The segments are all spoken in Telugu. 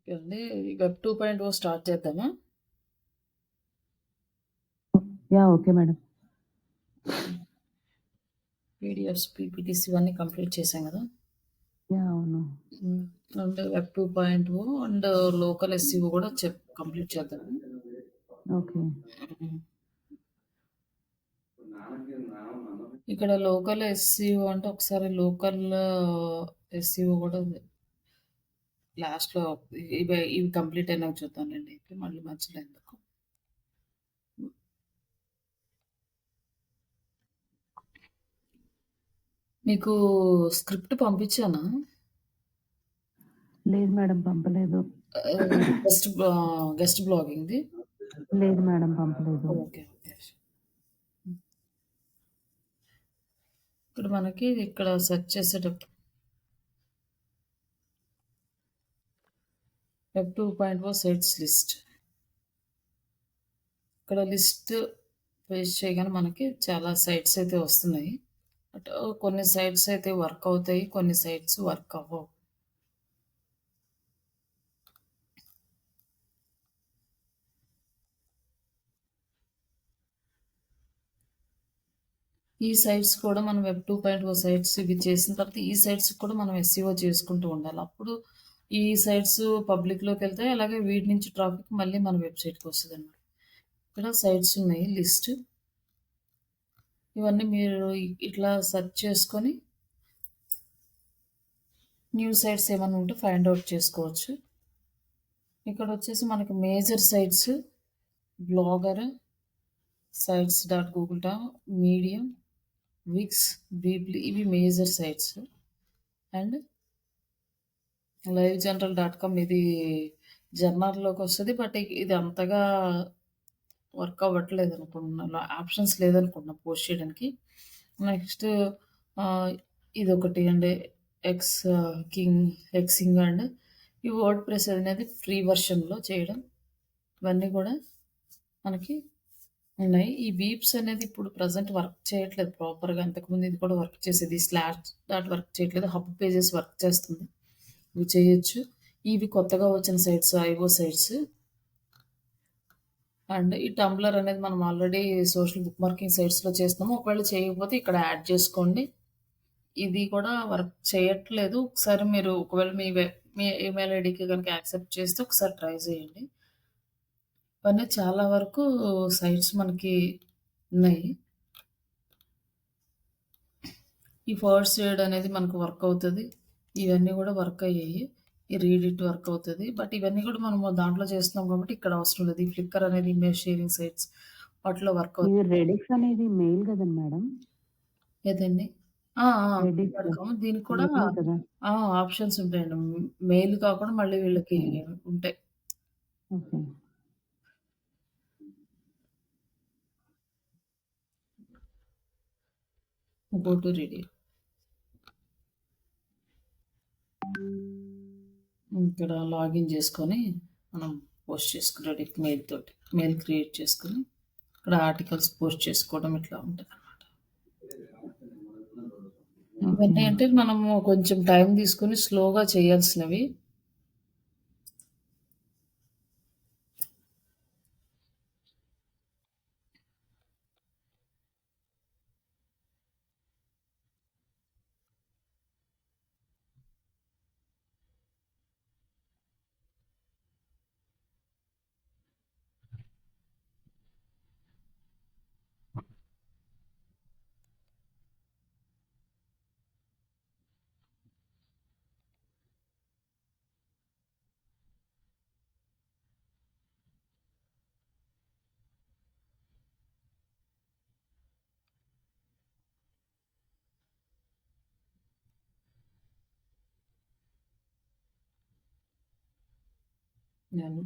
ఓకే అండి. వెబ్ 2.0 స్టార్ట్ చేద్దామా? Yeah! Okay madam. PDFs, PPTs ఇవన్నీ కంప్లీట్ చేశాం గదా! యాహ్! అవును. And web 2.0 and local SEO గూడా కంప్లీట్ చేద్దాము. ఓకే. హ్మ్. ఇక్కడ లోకల్ ఎస్‌ఈఓ అంటే ఒకసారి లోకల్ ఎస్‌ఈఓ గూడా లాస్ట్‌లో ఇవి కంప్లీట్ అయినాక చూద్దాంలెండి. అయితే మళ్ళీ మధ్యలో ఎందుకు. మీకు స్క్రిప్ట్ పంపించానా? లేదు మేడం పంపలేదు. గెస్ట్ బ్లాగింగ్‌ది? లేదు మేడం పంపలేదు. ఓకే. ఓకే. హ్మ్. ఇప్పుడు మనకి ఇక్కడ సెర్చ్ చేసేటప్పుడు వెబ్ 2.0 సైట్స్ లిస్ట్. ఇక్కడ లిస్ట్ పేస్ట్ చేయగానే మనకి చాలా సైట్స్ అయితే వస్తున్నాయి. బట్ కొన్ని సైట్స్ అయితే వర్క్ అవుతాయి. కొన్ని సైట్స్ వర్క్ అవ్వవు. ఈ సైట్స్ కూడా మనం వెబ్ 2.0 సైట్స్ ఇవి చేసిన తర్వాత ఈ సైట్స్ కూడా మనం ఎస్‌ఈఓ చేసుకుంటూ ఉండాలి. అప్పుడు ఈ సైట్స్ పబ్లిక్‌లోకెళ్తాయి. అలాగే వీటి నుంచి ట్రాఫిక్ మళ్ళీ మన వెబ్‌సైట్‌కి వస్తదనమాట. ఇక్కడ సైట్స్ ఉన్నాయి లిస్ట్. ఇవన్నీ మీరు ఇట్లా సెర్చ్ చేసుకొని న్యూ సైట్స్ ఏమన్నా ఉంటే ఫైండ్ ఔట్ చేసుకోవచ్చు. ఇక్కడొచ్చేసి మనకి major sites Blogger, sites dot Google dot, medium, Wix, Weebly ఇవి major sites. And LiveJournal dot com ఇది జర్నల్‌లోకి వస్తది. బట్ ఇది అంతగా వర్క్ అవ్వట్లేదు అనుకుంటున్నా. ఆప్షన్స్ లేదనుకుంటున్నా పోస్ట్ చేయడానికి. నెక్స్ట్ ఆహ్, ఇదొకటి అండి. ఎక్స్ ఎక్సింగ్ అండ్ ఈ వర్డ్ ప్రెస్ అనేది ఫ్రీ వెర్షన్‌లో చేయడం. ఇవన్నీ కూడా మనకి ఉన్నాయి. ఈ వీప్స్ అనేది ఇప్పుడు ప్రెజెంట్ వర్క్ చేయట్లేదు ప్రాపర్‌గా. అంతకుముందు ఇది కూడా వర్క్ చేసేది. స్లాష్ డాట్ వర్క్ చేయట్లేదు. హబ్ పేజెస్ వర్క్ చేస్తుంది. ఇవి చేయొచ్చు. ఇవి కొత్తగా వచ్చిన సైట్స్ ఐఓ సైట్స్. అండ్ ఈ టంబ్లర్ అనేది మనం ఆల్రెడీ సోషల్ బుక్ మార్కింగ్ సైట్స్‌లో చేస్తున్నాము. ఒకవేళ చేయకపోతే ఇక్కడ యాడ్ చేసుకోండి. ఇది కూడా వర్క్ చేయట్లేదు. ఒకసారి మీరు ఒకవేళ మీ ఈమెయిల్ ఐడీకి గనుక యాక్సెప్ట్ చేస్తే ఒకసారి ట్రై చేయండి. ఇవన్నీ చాలా వరకు సైట్స్ మనకి ఉన్నాయి. ఈ ఫస్ట్ ఎయిడ్ అనేది మనకు వర్క్ అవుతది. ఇవన్నీ కూడా వర్క్ అయ్యాయి. ఈ రీడిట్ వర్క్ అవుతది. బట్ ఇవన్నీ కూడా మనము దాంట్లో చేస్తున్నాం కాబట్టి ఇక్కడ అవసరం లేదు. ఈ ఫ్లిక్కర్ అనేది ఇమేజ్ షేరింగ్ సైట్స్ వాటిలో వర్క్ ఇది అవుతుంది. రెడిక్స్ అనేది మెయిల్ కదండీ మేడం? ఏదండి? ఆ! ఆ! రెడిక్స్ డాట్ కామ్ దీనికి కూడా మెయిల్ కదా! ఆప్షన్స్ ఉంటాయండి. మెయిల్ కాకుండా మళ్ళీ వీళ్ళకి ఓకే. ఉంటాయి. ఓకే. Go to reading. ఇక్కడ లాగిన్ చేసుకొని మనం పోస్ట్ చేసుకుని రెడీట్ మెయిల్ తోటి మెయిల్ క్రియేట్ చేసుకొని ఇక్కడ ఆర్టికల్స్ పోస్ట్ చేసుకోవడం ఇట్లా ఉంటదనమాట. ఓకే. ఇవన్నీ అంటే మనము కొంచెం టైం తీసుకొని స్లోగా చేయాల్సినవి. నేను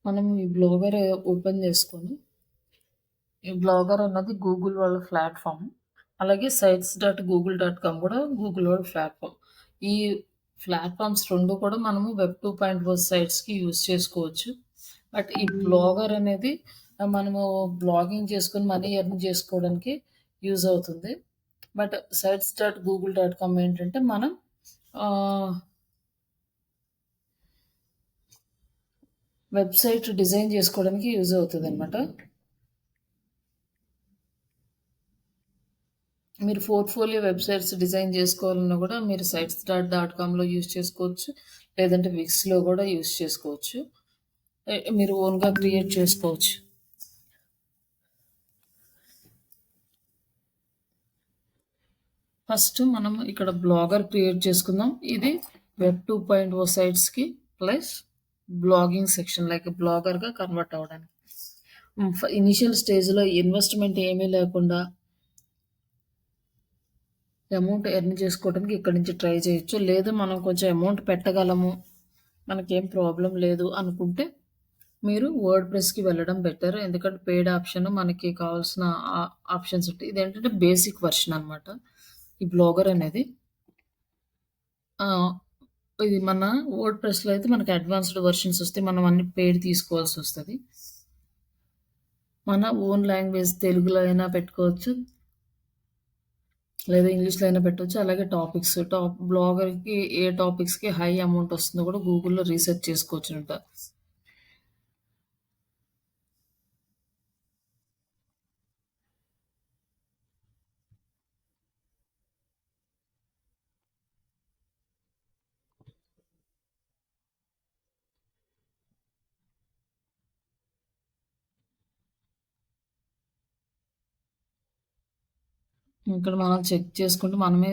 మనం ఈ బ్లాగర్ ఓపెన్ చేసుకొని, ఈ బ్లాగర్ అన్నది గూగుల్ వాళ్ళ ప్లాట్‌ఫామ్. అలాగే sites.google.com కూడా గూగుల్ వాళ్ళ ప్లాట్‌ఫామ్. ఈ ప్లాట్‌ఫామ్స్ 2 కూడా మనము వెబ్ 2.0 సైట్స్‌కి యూజ్ చేసుకోవచ్చు. బట్ ఈ బ్లాగర్ అనేది మనము బ్లాగింగ్ చేసుకొని మనీ ఎర్న్ చేసుకోవడానికి యూజ్ అవుతుంది. బట్ sites.google.com ఏంటంటే మనం వెబ్‌సైట్ డిజైన్ చేసుకోవడానికి యూజ్ అవుతదనమాట. మీరు పోర్ట్‌ఫోలియో వెబ్‌సైట్స్ డిజైన్ చేసుకోవాలన్నా కూడా మీరు sites.comలో యూజ్ చేసుకోవచ్చు. లేదంటే విక్స్‌లో కూడా యూజ్ చేసుకోవచ్చు. మీరు ఓన్‌గా క్రియేట్ చేసుకోవచ్చు. ఫస్ట్ మనం ఇక్కడ బ్లాగర్ క్రియేట్ చేసుకుందాం. ఇది వెబ్ 2.0 సైట్స్‌కి ప్లస్ బ్లాగింగ్ సెక్షన్ లైక్ బ్లాగర్‌గా కన్వర్ట్ అవ్వడానికి. ఇనిషియల్ స్టేజ్‌లో ఇన్వెస్ట్‌మెంట్ ఏమీ లేకుండా అమౌంట్ ఎర్న్ చేసుకోవడానికి ఇక్కడి నుంచి ట్రై చేయొచ్చు. లేదు మనం కొంచెం అమౌంట్ పెట్టగలము, మనకేం ప్రాబ్లం లేదు అనుకుంటే మీరు వర్డ్‌ప్రెస్‌కి వెళ్ళడం బెటర్. ఎందుకంటే పెయిడ్ ఆప్షన్ మనకి కావాల్సిన ఆప్షన్స్ ఉంటాయి. ఇదేంటంటే బేసిక్ వెర్షన్ అనమాట. ఈ బ్లాగర్ అనేది. ఇది మన వర్డ్‌ప్రెస్‌లో అయితే మనకి అడ్వాన్స్‌డ్ వెర్షన్స్ వస్తాయి. మనం అన్ని పెయిడ్ తీసుకోవాల్సొస్తది. మన ఓన్ లాంగ్వేజ్ తెలుగులో అయినా పెట్టుకోవచ్చు. లేదా ఇంగ్లీష్‌లో అయినా పెట్టొచ్చు. అలాగే బ్లాగర్‌కి ఏ టాపిక్స్‌కి హై అమౌంట్ వస్తుందో కూడా గూగుల్‌లో రీసెర్చ్ చేసుకోవచ్చునంట. ఇక్కడ మనం మనమే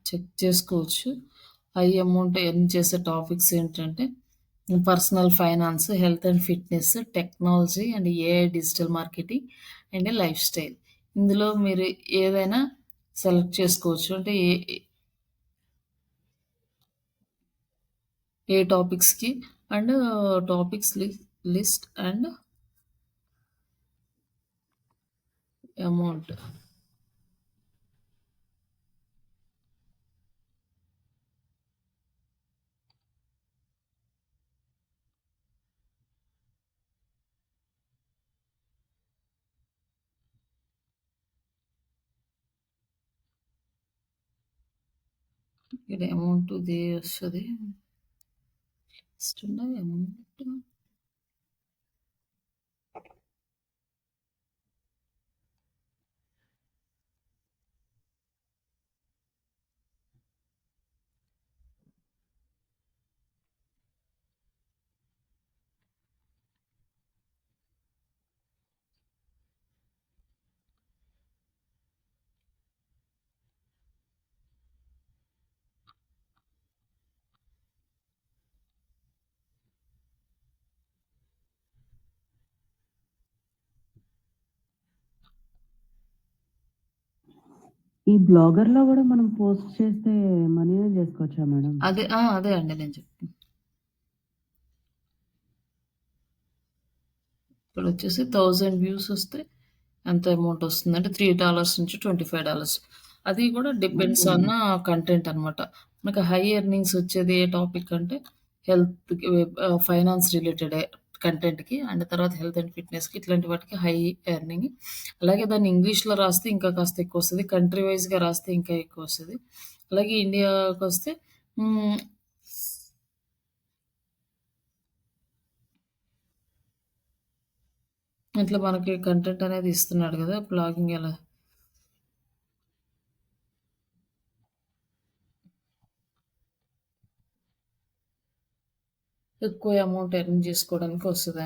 చెక్ చేసుకోవచ్చు. హై అమౌంట్ ఎర్న్ చేసే టాపిక్స్ ఏంటంటే personal finance, health and fitness, technology and AI digital marketing and lifestyle. ఇందులో మీరు ఏదైనా సెలెక్ట్ చేసుకోవచ్చు. అంటే ఏ ఏ టాపిక్స్‌కి and topics list and amount. ఇక్కడ అమౌంట్ ఇది వస్తది. అమౌంట్ ఈ బ్లాగర్‌లో గూడా మనం పోస్ట్ చేస్తే మనీ ఎర్న్ చేసుకోవచ్చా మేడం? అదే అండి నేను చెప్తుంది. ఇక్కడొచ్చేసి 1000 వ్యూస్ వస్తే ఎంత అమౌంట్ వస్తుందంటే $3 నుంచి $25. అది కూడా డిపెండ్స్ ఆన్ కంటెంట్ అనమాట. మనకు హై ఎర్నింగ్స్ వచ్చేది ఏ టాపిక్ అంటే హెల్త్‌కి, ఫైనాన్స్ రిలేటెడే కంటెంట్‌కి. అండ్ తర్వాత హెల్త్ అండ్ ఫిట్‌నెస్‌కి ఇట్లాంటి వాటికి హై ఎర్నింగ్. అలాగే దాన్ని ఇంగ్లీష్‌లో రాస్తే ఇంకా కాస్త ఎక్కువొస్తది. కంట్రీ వైస్‌గా రాస్తే ఇంకా ఎక్కువొస్తది. అలాగే ఇండియాకొస్తే హ్మ్. ఇట్లా మనకి కంటెంట్ అనేది ఇస్తున్నాడు గదా! బ్లాగింగ్ ఎలా ఎక్కువ అమౌంట్ ఎర్న్ చేసుకోవడానికి వస్తదా?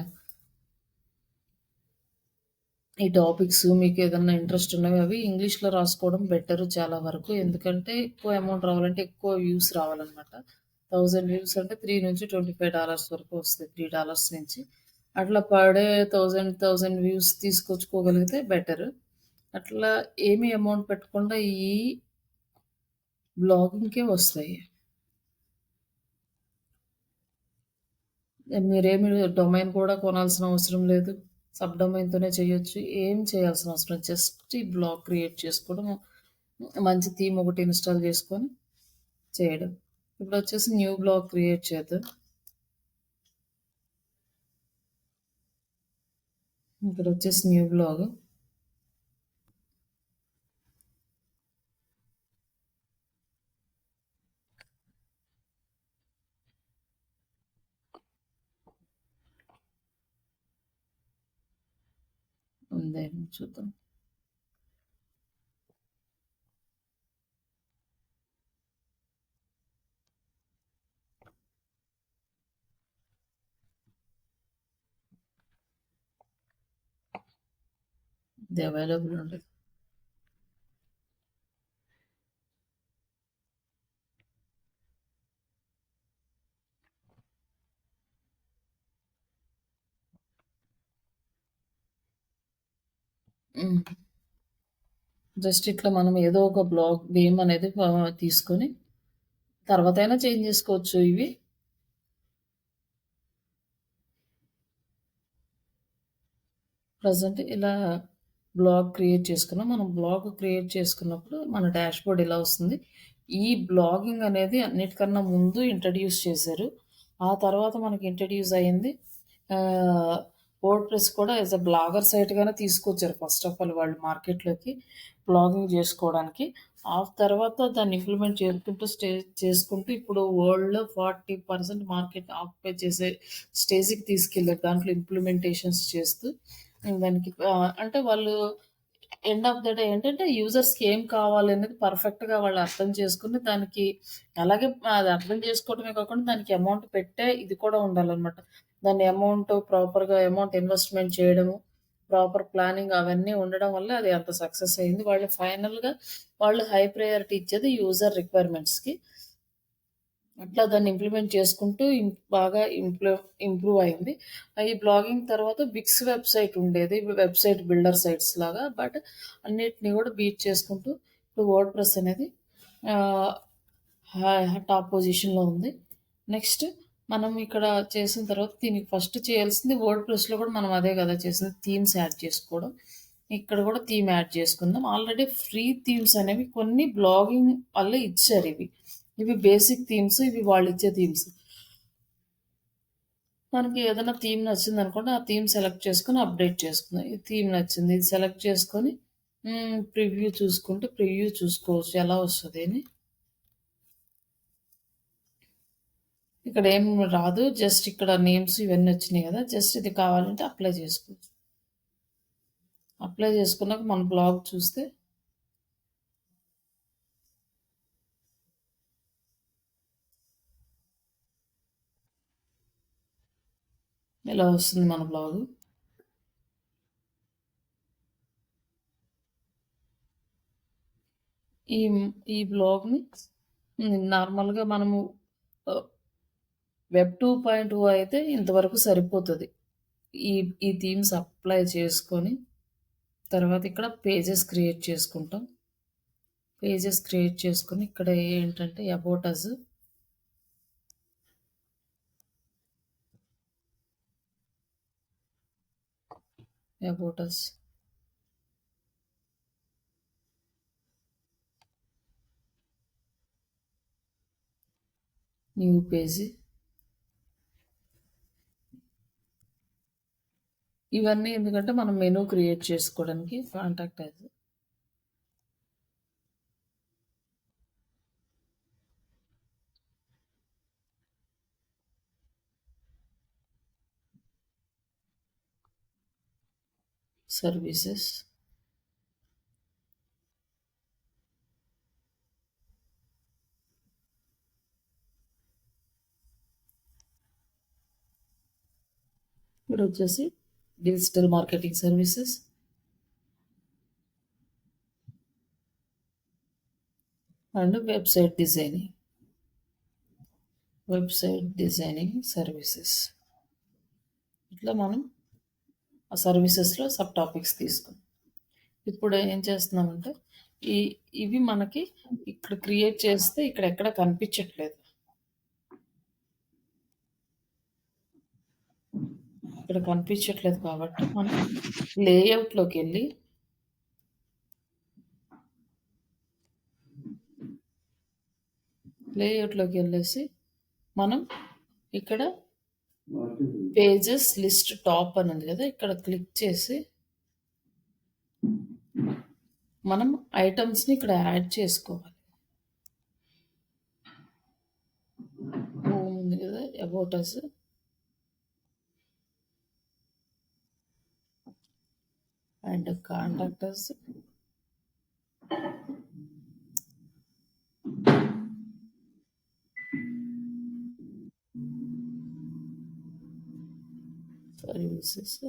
ఈ టాపిక్స్ మీకేదన్నా ఇంట్రెస్ట్ ఉన్నవి అవి ఇంగ్లీష్‌లో రాసుకోవడం బెటరు చాలా వరకు. ఎందుకంటే ఎక్కువ అమౌంట్ రావాలంటే ఎక్కువ వ్యూస్ రావాలనమాట. 1000 వ్యూస్ అంటే 3-25 డాలర్స్ వరకు వస్తాయి. $3 నుంచి. అట్లా పర్ డే 1000 వ్యూస్ తీసుకొచ్చుకోగలిగితే బెటరు. అట్లా ఏమి అమౌంట్ పెట్టకుండా ఈ బ్లాగింగ్‌కే వస్తాయి. మీరేమి డొమైన్ కూడా కొనాల్సిన అవసరం లేదు. సబ్ డొమైన్‌తోనే చేయొచ్చు. ఏం చేయాల్సిన అవసరం లేదు. జస్ట్ ఈ బ్లాగ్ క్రియేట్ చేసుకోవడం, మంచి థీమ్ ఒకటి ఇన్‌స్టాల్ చేసుకొని చేయడం. ఇప్పుడొచ్చేసి న్యూ బ్లాగ్ క్రియేట్ చేద్దాం. ఇక్కడొచ్చేసి న్యూ బ్లాగ్. ఉందేమో చూద్దాం. ఇది అవైలబుల్ ఉండదు. హ్మ్. జస్ట్ ఇట్లా మనం ఏదో ఒక బ్లాగ్ నేమ్ అనేది తీసుకొని తర్వాతైనా చేంజ్ చేసుకోవచ్చు ఇవి. ప్రెజెంట్ ఇలా బ్లాగ్ క్రియేట్ చేసుకున్నాం. మనం బ్లాగ్ క్రియేట్ చేసుకున్నప్పుడు మన డాష్‌బోర్డ్ ఇలా వస్తుంది. ఈ బ్లాగింగ్ అనేది అన్నిటికన్నా ముందు ఇంట్రడ్యూస్ చేశారు. ఆ తర్వాత మనకి ఇంట్రడ్యూస్ అయింది వర్డ్‌ప్రెస్ కూడా యాస్ ఎ బ్లాగర్ సైట్‌గానే తీసుకొచ్చారు ఫస్ట్ ఆఫ్ ఆల్ వాళ్ళు మార్కెట్‌లోకి బ్లాగింగ్ జేసుకోవడానికి. ఆ తర్వాత దాన్ని ఇంప్లిమెంట్ చేసుకుంటూ చేసుకుంటూ ఇప్పుడు వరల్డ్‌లో 40% మార్కెట్ ఆక్యుపై చేసే స్టేజ్‌కి తీసుకెళ్లారు. దాంట్లో ఇంప్లిమెంటేషన్స్ చేస్తూ దానికి అంటే వాళ్ళు ఎండ్ ఆఫ్ ద డే ఏంటంటే యూజర్స్‌కి ఏం కావాలనేది పర్ఫెక్ట్‌గా వాళ్ళు అర్థం చేసుకొని దానికి అలాగే అది అర్థం చేసుకోవడమే కాకుండా దానికి అమౌంట్ పెట్టే ఇది కూడా ఉండాలనమాట. దాన్ని అమౌంట్ ప్రాపర్‌గా అమౌంట్ ఇన్వెస్ట్‌మెంట్ చేయడము, ప్రాపర్ ప్లానింగ్ అవన్నీ ఉండడం వల్ల అది అంత సక్సెస్ అయింది. వాళ్ళు ఫైనల్‌గా వాళ్ళు హై ప్రయారిటీ ఇచ్చేది యూజర్ రిక్వైర్మెంట్స్‌కి. అట్లా దాన్ని ఇంప్లిమెంట్ చేసుకుంటూ బాగా ఇంప్రూవ్ అయింది. ఈ బ్లాగింగ్ తర్వాత విక్స్ వెబ్‌సైట్ ఉండేది. వెబ్‌సైట్ బిల్డర్ సైట్స్ లాగా. బట్ అన్నిటిని కూడా బీట్ చేసుకుంటూ ఇప్పుడు వర్డ్‌ప్రెస్ అనేది ఆహ్, టాప్ పొజిషన్‌లో ఉంది. నెక్స్ట్ మనం ఇక్కడ చేసిన తర్వాత దీనికి ఫస్ట్ చేయాల్సింది వర్డ్‌ప్రెస్‌లో కూడా మనం అదే కదా చేసింది థీమ్స్ యాడ్ చేసుకోవడం. ఇక్కడ కూడా థీమ్ యాడ్ చేసుకుందాం. ఆల్రెడీ ఫ్రీ థీమ్స్ అనేవి కొన్ని బ్లాగింగ్ వల్ల ఇచ్చారివి. ఇవి బేసిక్ థీమ్స్. ఇవి వాళ్ళిచ్చే థీమ్స్. మనకి ఏదైనా థీమ్ నచ్చిందనుకోండి, ఆ థీమ్ సెలెక్ట్ చేసుకొని అప్డేట్ చేసుకుందాం. ఈ థీమ్ నచ్చింది. ఇది సెలెక్ట్ చేసుకొని ప్రివ్యూ చూసుకుంటే ప్రివ్యూ చూసుకోవచ్చు ఎలా వస్తది అని. ఇక్కడ ఏం రాదు. జస్ట్ ఇక్కడ నేమ్స్ ఇవన్నీ వచ్చినాయి కదా! జస్ట్ ఇది కావాలంటే అప్లై చేసుకోవచ్చు. అప్లై చేసుకున్నాక మన బ్లాగ్ చూస్తే ఇలా వస్తుంది మన బ్లాగు. ఈ ఈ బ్లాగ్‌ని నార్మల్‌గా మనము ఆహ్, వెబ్ 2.0 అయితే ఇంతవరకు సరిపోతది. ఈ ఈ థీమ్స్ అప్లై చేసుకొని, తర్వాత ఇక్కడ పేజెస్ క్రియేట్ చేసుకుంటాం. పేజెస్ క్రియేట్ చేసుకొని, ఇక్కడ ఏంటంటే about us, about us, new page ఇవన్నీ ఎందుకంటే మనం మెనూ క్రియేట్ చేసుకోవడానికి కాంటాక్ట్ అస్, సర్వీసెస్, ఇక్కడ వచ్చేసి digital marketing services and website designing services. ఇట్లా మనం ఆ సర్వీసెస్‌లో సబ్ టాపిక్స్ తీసుకున్నాం. ఇప్పుడు ఏం చేస్తున్నామంటే ఈ ఇవి మనకి ఇక్కడ క్రియేట్ చేస్తే ఇక్కడ ఎక్కడ కనిపించట్లేదు. ఇక్కడ కనిపించట్లేదు కాబట్టి మనం లేఅవుట్‌లోకెళ్ళి లేఅవుట్‌లోకెళ్ళేసి మనం ఇక్కడ పేజెస్ లిస్ట్ టాప్ అని ఉంది కదా! ఇక్కడ క్లిక్ చేసి మనం ఐటమ్స్‌ని ఇక్కడ యాడ్ చేసుకోవాలి. హోమ్ ఉంది కదా! About us and contact us. Services.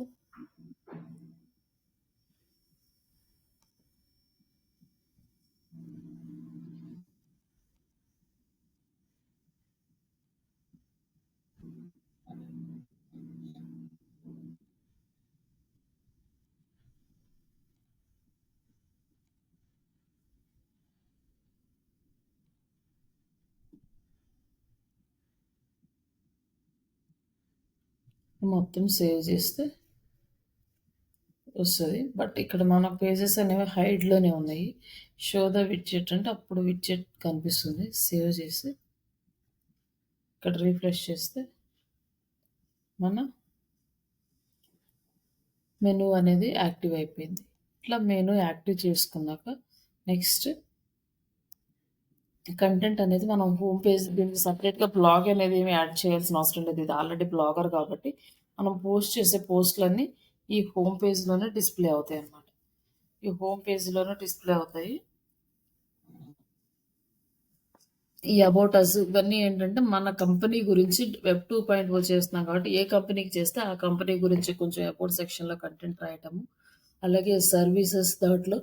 మొత్తం సేవ్ చేస్తే వస్తది. బట్ ఇక్కడ మన పేజెస్ అనేవి హైడ్‌లోనే ఉన్నాయి. షో ద విడ్జెట్ అంటే అప్పుడు విడ్జెట్ కనిపిస్తుంది. సేవ్ చేసి ఇక్కడ రిఫ్రెష్ చేస్తే మన మెనూ అనేది యాక్టివ్ అయిపోయింది. ఇట్లా మెనూ యాక్టివ్ చేసుకున్నాక నెక్స్ట్ కంటెంట్ అనేది మనం హోమ్ పేజ్ దీనికి సెపరేట్‌గా బ్లాగ్ అనేది ఏమి యాడ్ చేయాల్సిన అవసరం లేదు. ఇది ఆల్రెడీ బ్లాగర్ కాబట్టి మనం పోస్ట్ చేసే పోస్ట్‌లన్నీ ఈ హోమ్ పేజ్‌లోనే డిస్‌ప్లే అవుతాయన్నమాట. ఈ హోమ్ పేజ్‌లోనే డిస్‌ప్లే అవుతాయి. ఈ అబౌట్ అస్ ఇవన్నీ ఏంటంటే మన కంపెనీ గురించి వెబ్ 2.0 చేస్తున్నాం కాబట్టి ఏ కంపెనీకి చేస్తే ఆ కంపెనీ గురించి కొంచెం అబౌట్ సెక్షన్‌లో కంటెంట్ రాయటము. అలాగే సర్వీసెస్ దాంట్లో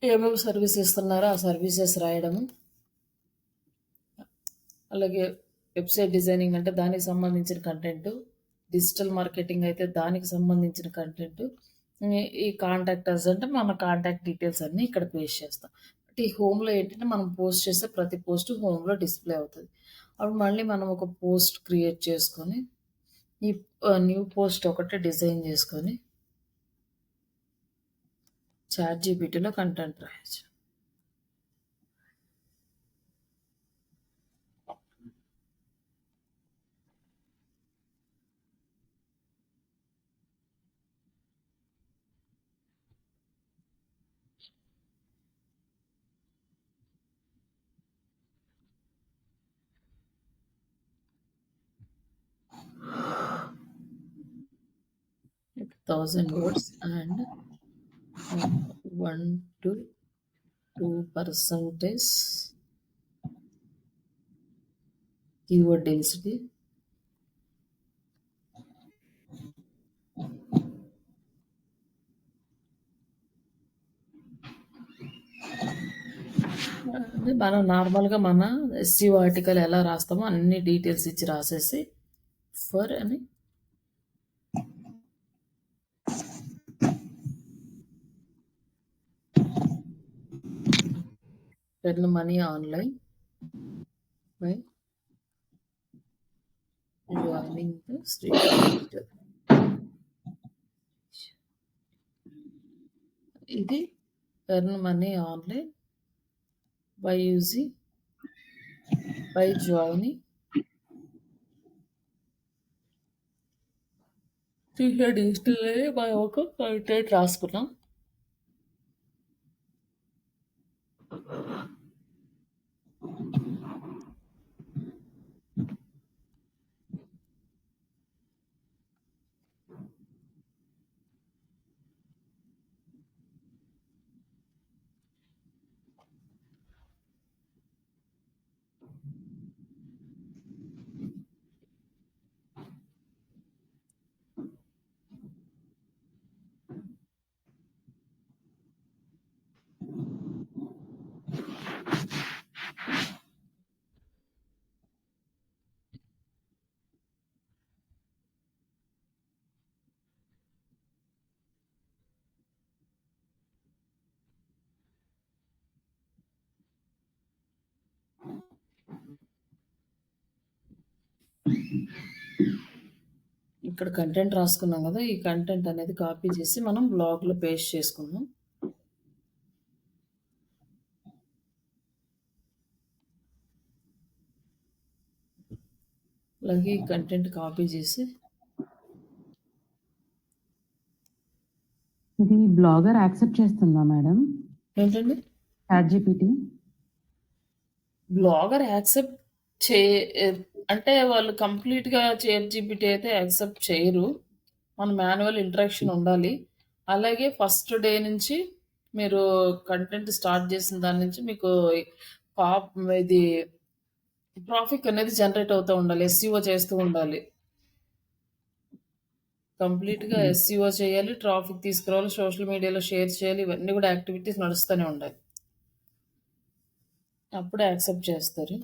ఏమేమి సర్వీస్ ఇస్తున్నారో ఆ సర్వీసెస్ రాయడము. అలాగే వెబ్‌సైట్ డిజైనింగ్ అంటే దానికి సంబంధించిన కంటెంటు. డిజిటల్ మార్కెటింగ్ అయితే దానికి సంబంధించిన కంటెంటు. ఈ కాంటాక్ట్ అస్ అంటే మన కాంటాక్ట్ డీటెయిల్స్ అన్నీ ఇక్కడ పేస్ట్ చేస్తాం. బట్ ఈ హోమ్‌లో ఏంటంటే మనం పోస్ట్ చేసే ప్రతి పోస్ట్ హోమ్‌లో డిస్‌ప్లే అవుతది. అప్పుడు మళ్ళీ మనం ఒక పోస్ట్ క్రియేట్ చేసుకొని ఈ న్యూ పోస్ట్ ఒకటి డిజైన్ చేసుకొని చాట్‌జీపీటీలో కంటెంట్ రాయొచ్చు. Like 1000 words and 1 to 2% keyword density. అంటే మనం నార్మల్‌గా మన ఎస్‌సీఓ ఆర్టికల్ ఎలా రాస్తామో అన్ని డీటెయిల్స్ ఇచ్చి రాసేసి ఫర్ అని earn money online by joining the street digital. ఇది earn money online by using by joining street digital అని మనం ఒక కంటెంట్ రాసుకున్నాం. ఇక్కడ కంటెంట్ రాసుకున్నాం కదా, ఈ కంటెంట్ అనేది కాపీ చేసి మనం బ్లాగ్లో పేస్ట్ చేసుకున్నాం. అలాగే ఈ కంటెంట్ కాపీ చేసి ఇది బ్లాగర్ యాక్సెప్ట్ చేస్తుందా మేడం? ఏంటండి, చాట్‌జీపీటీ? బ్లాగర్ యాక్సెప్ట్ చే అంటే వాళ్ళు కంప్లీట్గా చాట్‌జీపీటీ అయితే యాక్సెప్ట్ చేయరు. మన మాన్యువల్ ఇంటరాక్షన్ ఉండాలి. అలాగే ఫస్ట్ డే నుంచి మీరు కంటెంట్ స్టార్ట్ చేసిన దాని నుంచి మీకు పాప్ ఇది ట్రాఫిక్ అనేది జనరేట్ అవుతూ ఉండాలి. ఎస్సీఓ చేస్తూ ఉండాలి. కంప్లీట్‌గా ఎస్సీఓ చేయాలి, ట్రాఫిక్ తీసుకురావాలి, సోషల్ మీడియాలో షేర్ చేయాలి. ఇవన్నీ కూడా యాక్టివిటీస్ నడుస్తూనే ఉండాలి. అప్పుడే యాక్సెప్ట్ చేస్తారు.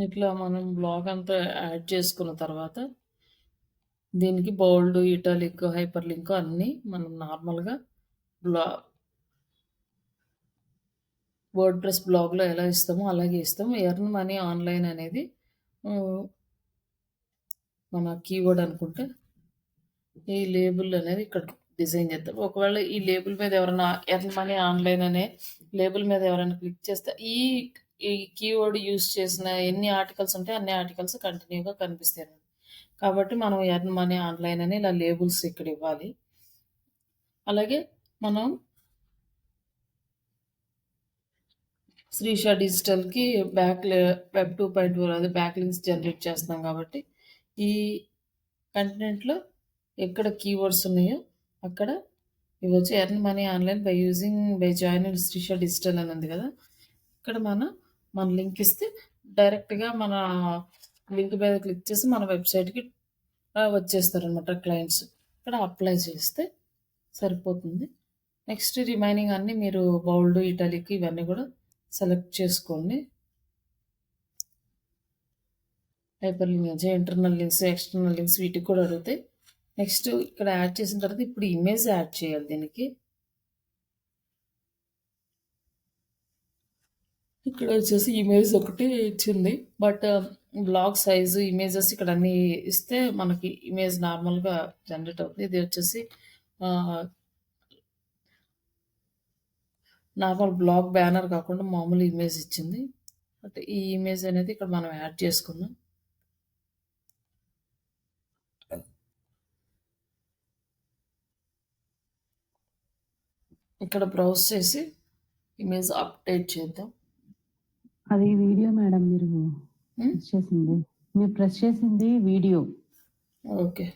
ఇట్లా మనం బ్లాగ్ అంతా యాడ్ చేసుకున్న తర్వాత దీనికి బోల్డ్, ఇటాలిక్, హైపర్ లింక్ అన్నీ మనం నార్మల్గా వర్డ్ ప్రెస్ బ్లాగ్లో ఎలా ఇస్తామో అలాగే ఇస్తాము. ఎర్న్ మనీ ఆన్లైన్ అనేది మన కీవర్డ్ అనుకుంటే ఈ లేబుల్ అనేది ఇక్కడ డిజైన్ చేద్దాం. ఒకవేళ ఈ లేబుల్ మీద ఎవరైనా ఎర్న్ మనీ ఆన్లైన్ అనే లేబుల్ మీద ఎవరైనా క్లిక్ చేస్తే ఈ ఈ కీవర్డ్ యూజ్ చేసిన ఎన్ని ఆర్టికల్స్ ఉంటే అన్ని ఆర్టికల్స్ కంటిన్యూగా కనిపిస్తాయి. కాబట్టి మనం ఎర్న్ మనీ ఆన్లైన్ అని ఇలా లేబుల్స్ ఇక్కడ ఇవ్వాలి. అలాగే మనం శ్రీష డిజిటల్కి వెబ్ 2.0 అది బ్యాక్ లింక్స్ జనరేట్ చేస్తున్నాం కాబట్టి ఈ కంటెంట్లో ఎక్కడ కీవర్డ్స్ ఉన్నాయో అక్కడ ఇవి వచ్చి earn money online by join Srisha digital అని ఉంది కదా, ఇక్కడ మన లింక్ ఇస్తే డైరెక్ట్గా మన లింక్ మీద క్లిక్ చేసి మన వెబ్సైట్కి వచ్చేస్తారనమాట క్లయింట్స్. ఇక్కడ అప్లై చేస్తే సరిపోతుంది. నెక్స్ట్ రిమైనింగ్ అన్నీ మీరు బౌల్డ్, ఇటాలిక్ ఇవన్నీ కూడా సెలెక్ట్ చేసుకోండి. Hyper link, internal links, external links వీటికి కూడా అడుగుతాయి. నెక్స్ట్ ఇక్కడ యాడ్ చేసిన తర్వాత ఇప్పుడు ఇమేజ్ యాడ్ చేయాలి. దీనికి ఇక్కడ వచ్చేసి ఇమేజ్ ఒకటి ఇచ్చింది, బట్ బ్లాగ్ సైజు, ఇమేజెస్ ఇక్కడ అన్నీ ఇస్తే మనకి ఇమేజ్ నార్మల్గా జనరేట్ అవుతుంది. ఇది వచ్చేసి నార్మల్ బ్లాగ్ బ్యానర్ కాకుండా మామూలు ఇమేజ్ ఇచ్చింది. బట్ ఈ ఇమేజ్ అనేది ఇక్కడ మనం యాడ్ చేసుకుందాం. ఇక్కడ బ్రౌజ్ చేసి ఇమేజ్ అప్డేట్ చేద్దాం. అది వీడియో మేడం ప్రెస్ చేసింది. మీరు ప్రెస్ చేసింది వీడియో. ఓకే,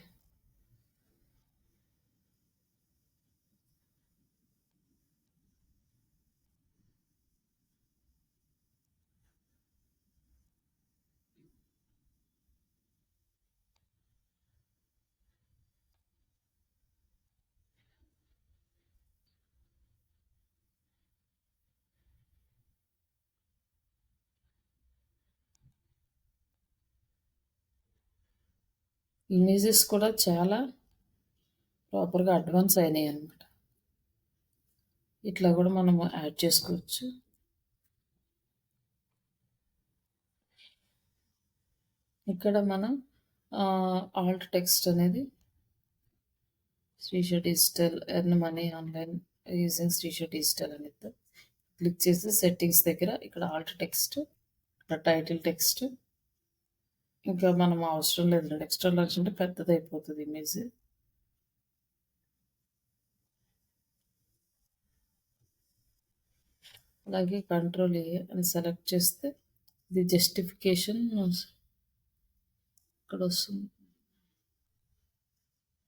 ఇమేజెస్ కూడా చాలా ప్రాపర్గా అడ్వాన్స్ అయినాయి అన్నమాట. ఇట్లా కూడా మనం యాడ్ చేసుకోవచ్చు. ఇక్కడ మనం ఆల్ట్ టెక్స్ట్ అనేది Srisha digital earn money online using Srisha digital అని ఇద్దాం. క్లిక్ చేసి సెట్టింగ్స్ దగ్గర ఇక్కడ ఆల్ట్ టెక్స్ట్, ఇక్కడ టైటిల్ టెక్స్ట్. ఇంకా మనం అవసరం లేదు, ఎక్స్ట్రా లార్జ్ అంటే పెద్దది అయిపోతుంది ఇమేజ్. అలాగే కంట్రోల్ ఏ అని సెలెక్ట్ చేస్తే ఇది జస్టిఫికేషన్ ఇక్కడ వస్తుంది.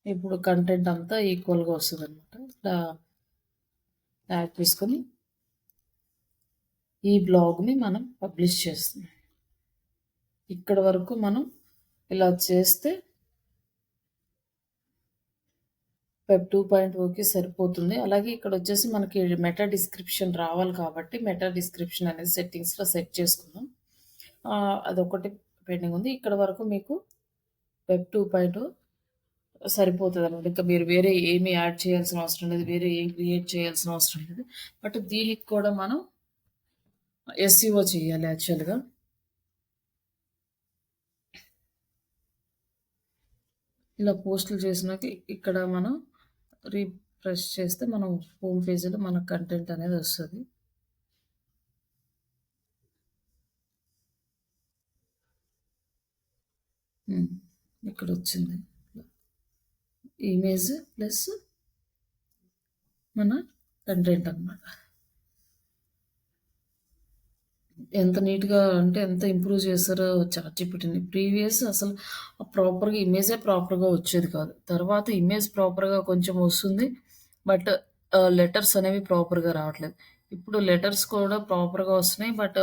ఇప్పుడు కంటెంట్ అంతా ఈక్వల్గా వస్తుంది అనమాట. ఇట్లా యాడ్ చేసుకొని ఈ బ్లాగ్ని మనం పబ్లిష్ చేస్తున్నాం. ఇక్కడ వరకు మనం ఇలా చేస్తే వెబ్ 2.0కి సరిపోతుంది. అలాగే ఇక్కడొచ్చేసి మనకి మెటా డిస్క్రిప్షన్ రావాలి కాబట్టి, మెటా డిస్క్రిప్షన్ అనేది సెట్టింగ్స్‌లో సెట్ చేసుకుందాం. అదొకటి పెండింగ్ ఉంది. ఇక్కడ వరకు మీకు వెబ్ 2.0 సరిపోతదనమాట. ఇంకా మీరు వేరే ఏమి యాడ్ చేయాల్సిన అవసరం లేదు. వేరే ఏం క్రియేట్ చేయాల్సిన అవసరం లేదు. బట్ దీనికి కూడా మనం ఎస్ఈఓ చేయాలి యాక్చువల్‌గా. ఇలా పోస్టులు చేసినాక ఇక్కడ మనం రిఫ్రెష్ చేస్తే మనం హోమ్ పేజ్‌లో మన కంటెంట్ అనేది వస్తది. ఇక్కడొచ్చింది. ఇమేజ్ ప్లస్ మన కంటెంట్ అనమాట. ఎంత నీట్‌గా అంటే ఎంత ఇంప్రూవ్ చేశారో చాట్‌జీపీటీని. ప్రీవియస్ అసలు ప్రాపర్‌గా ఇమేజే ప్రాపర్‌గా వచ్చేది కాదు. తర్వాత ఇమేజ్ ప్రాపర్‌గా కొంచెం వస్తుంది. బట్ లెటర్స్ అనేవి ప్రాపర్‌గా రావట్లేదు. ఇప్పుడు లెటర్స్ కూడా ప్రాపర్‌గా వస్తున్నాయి. బట్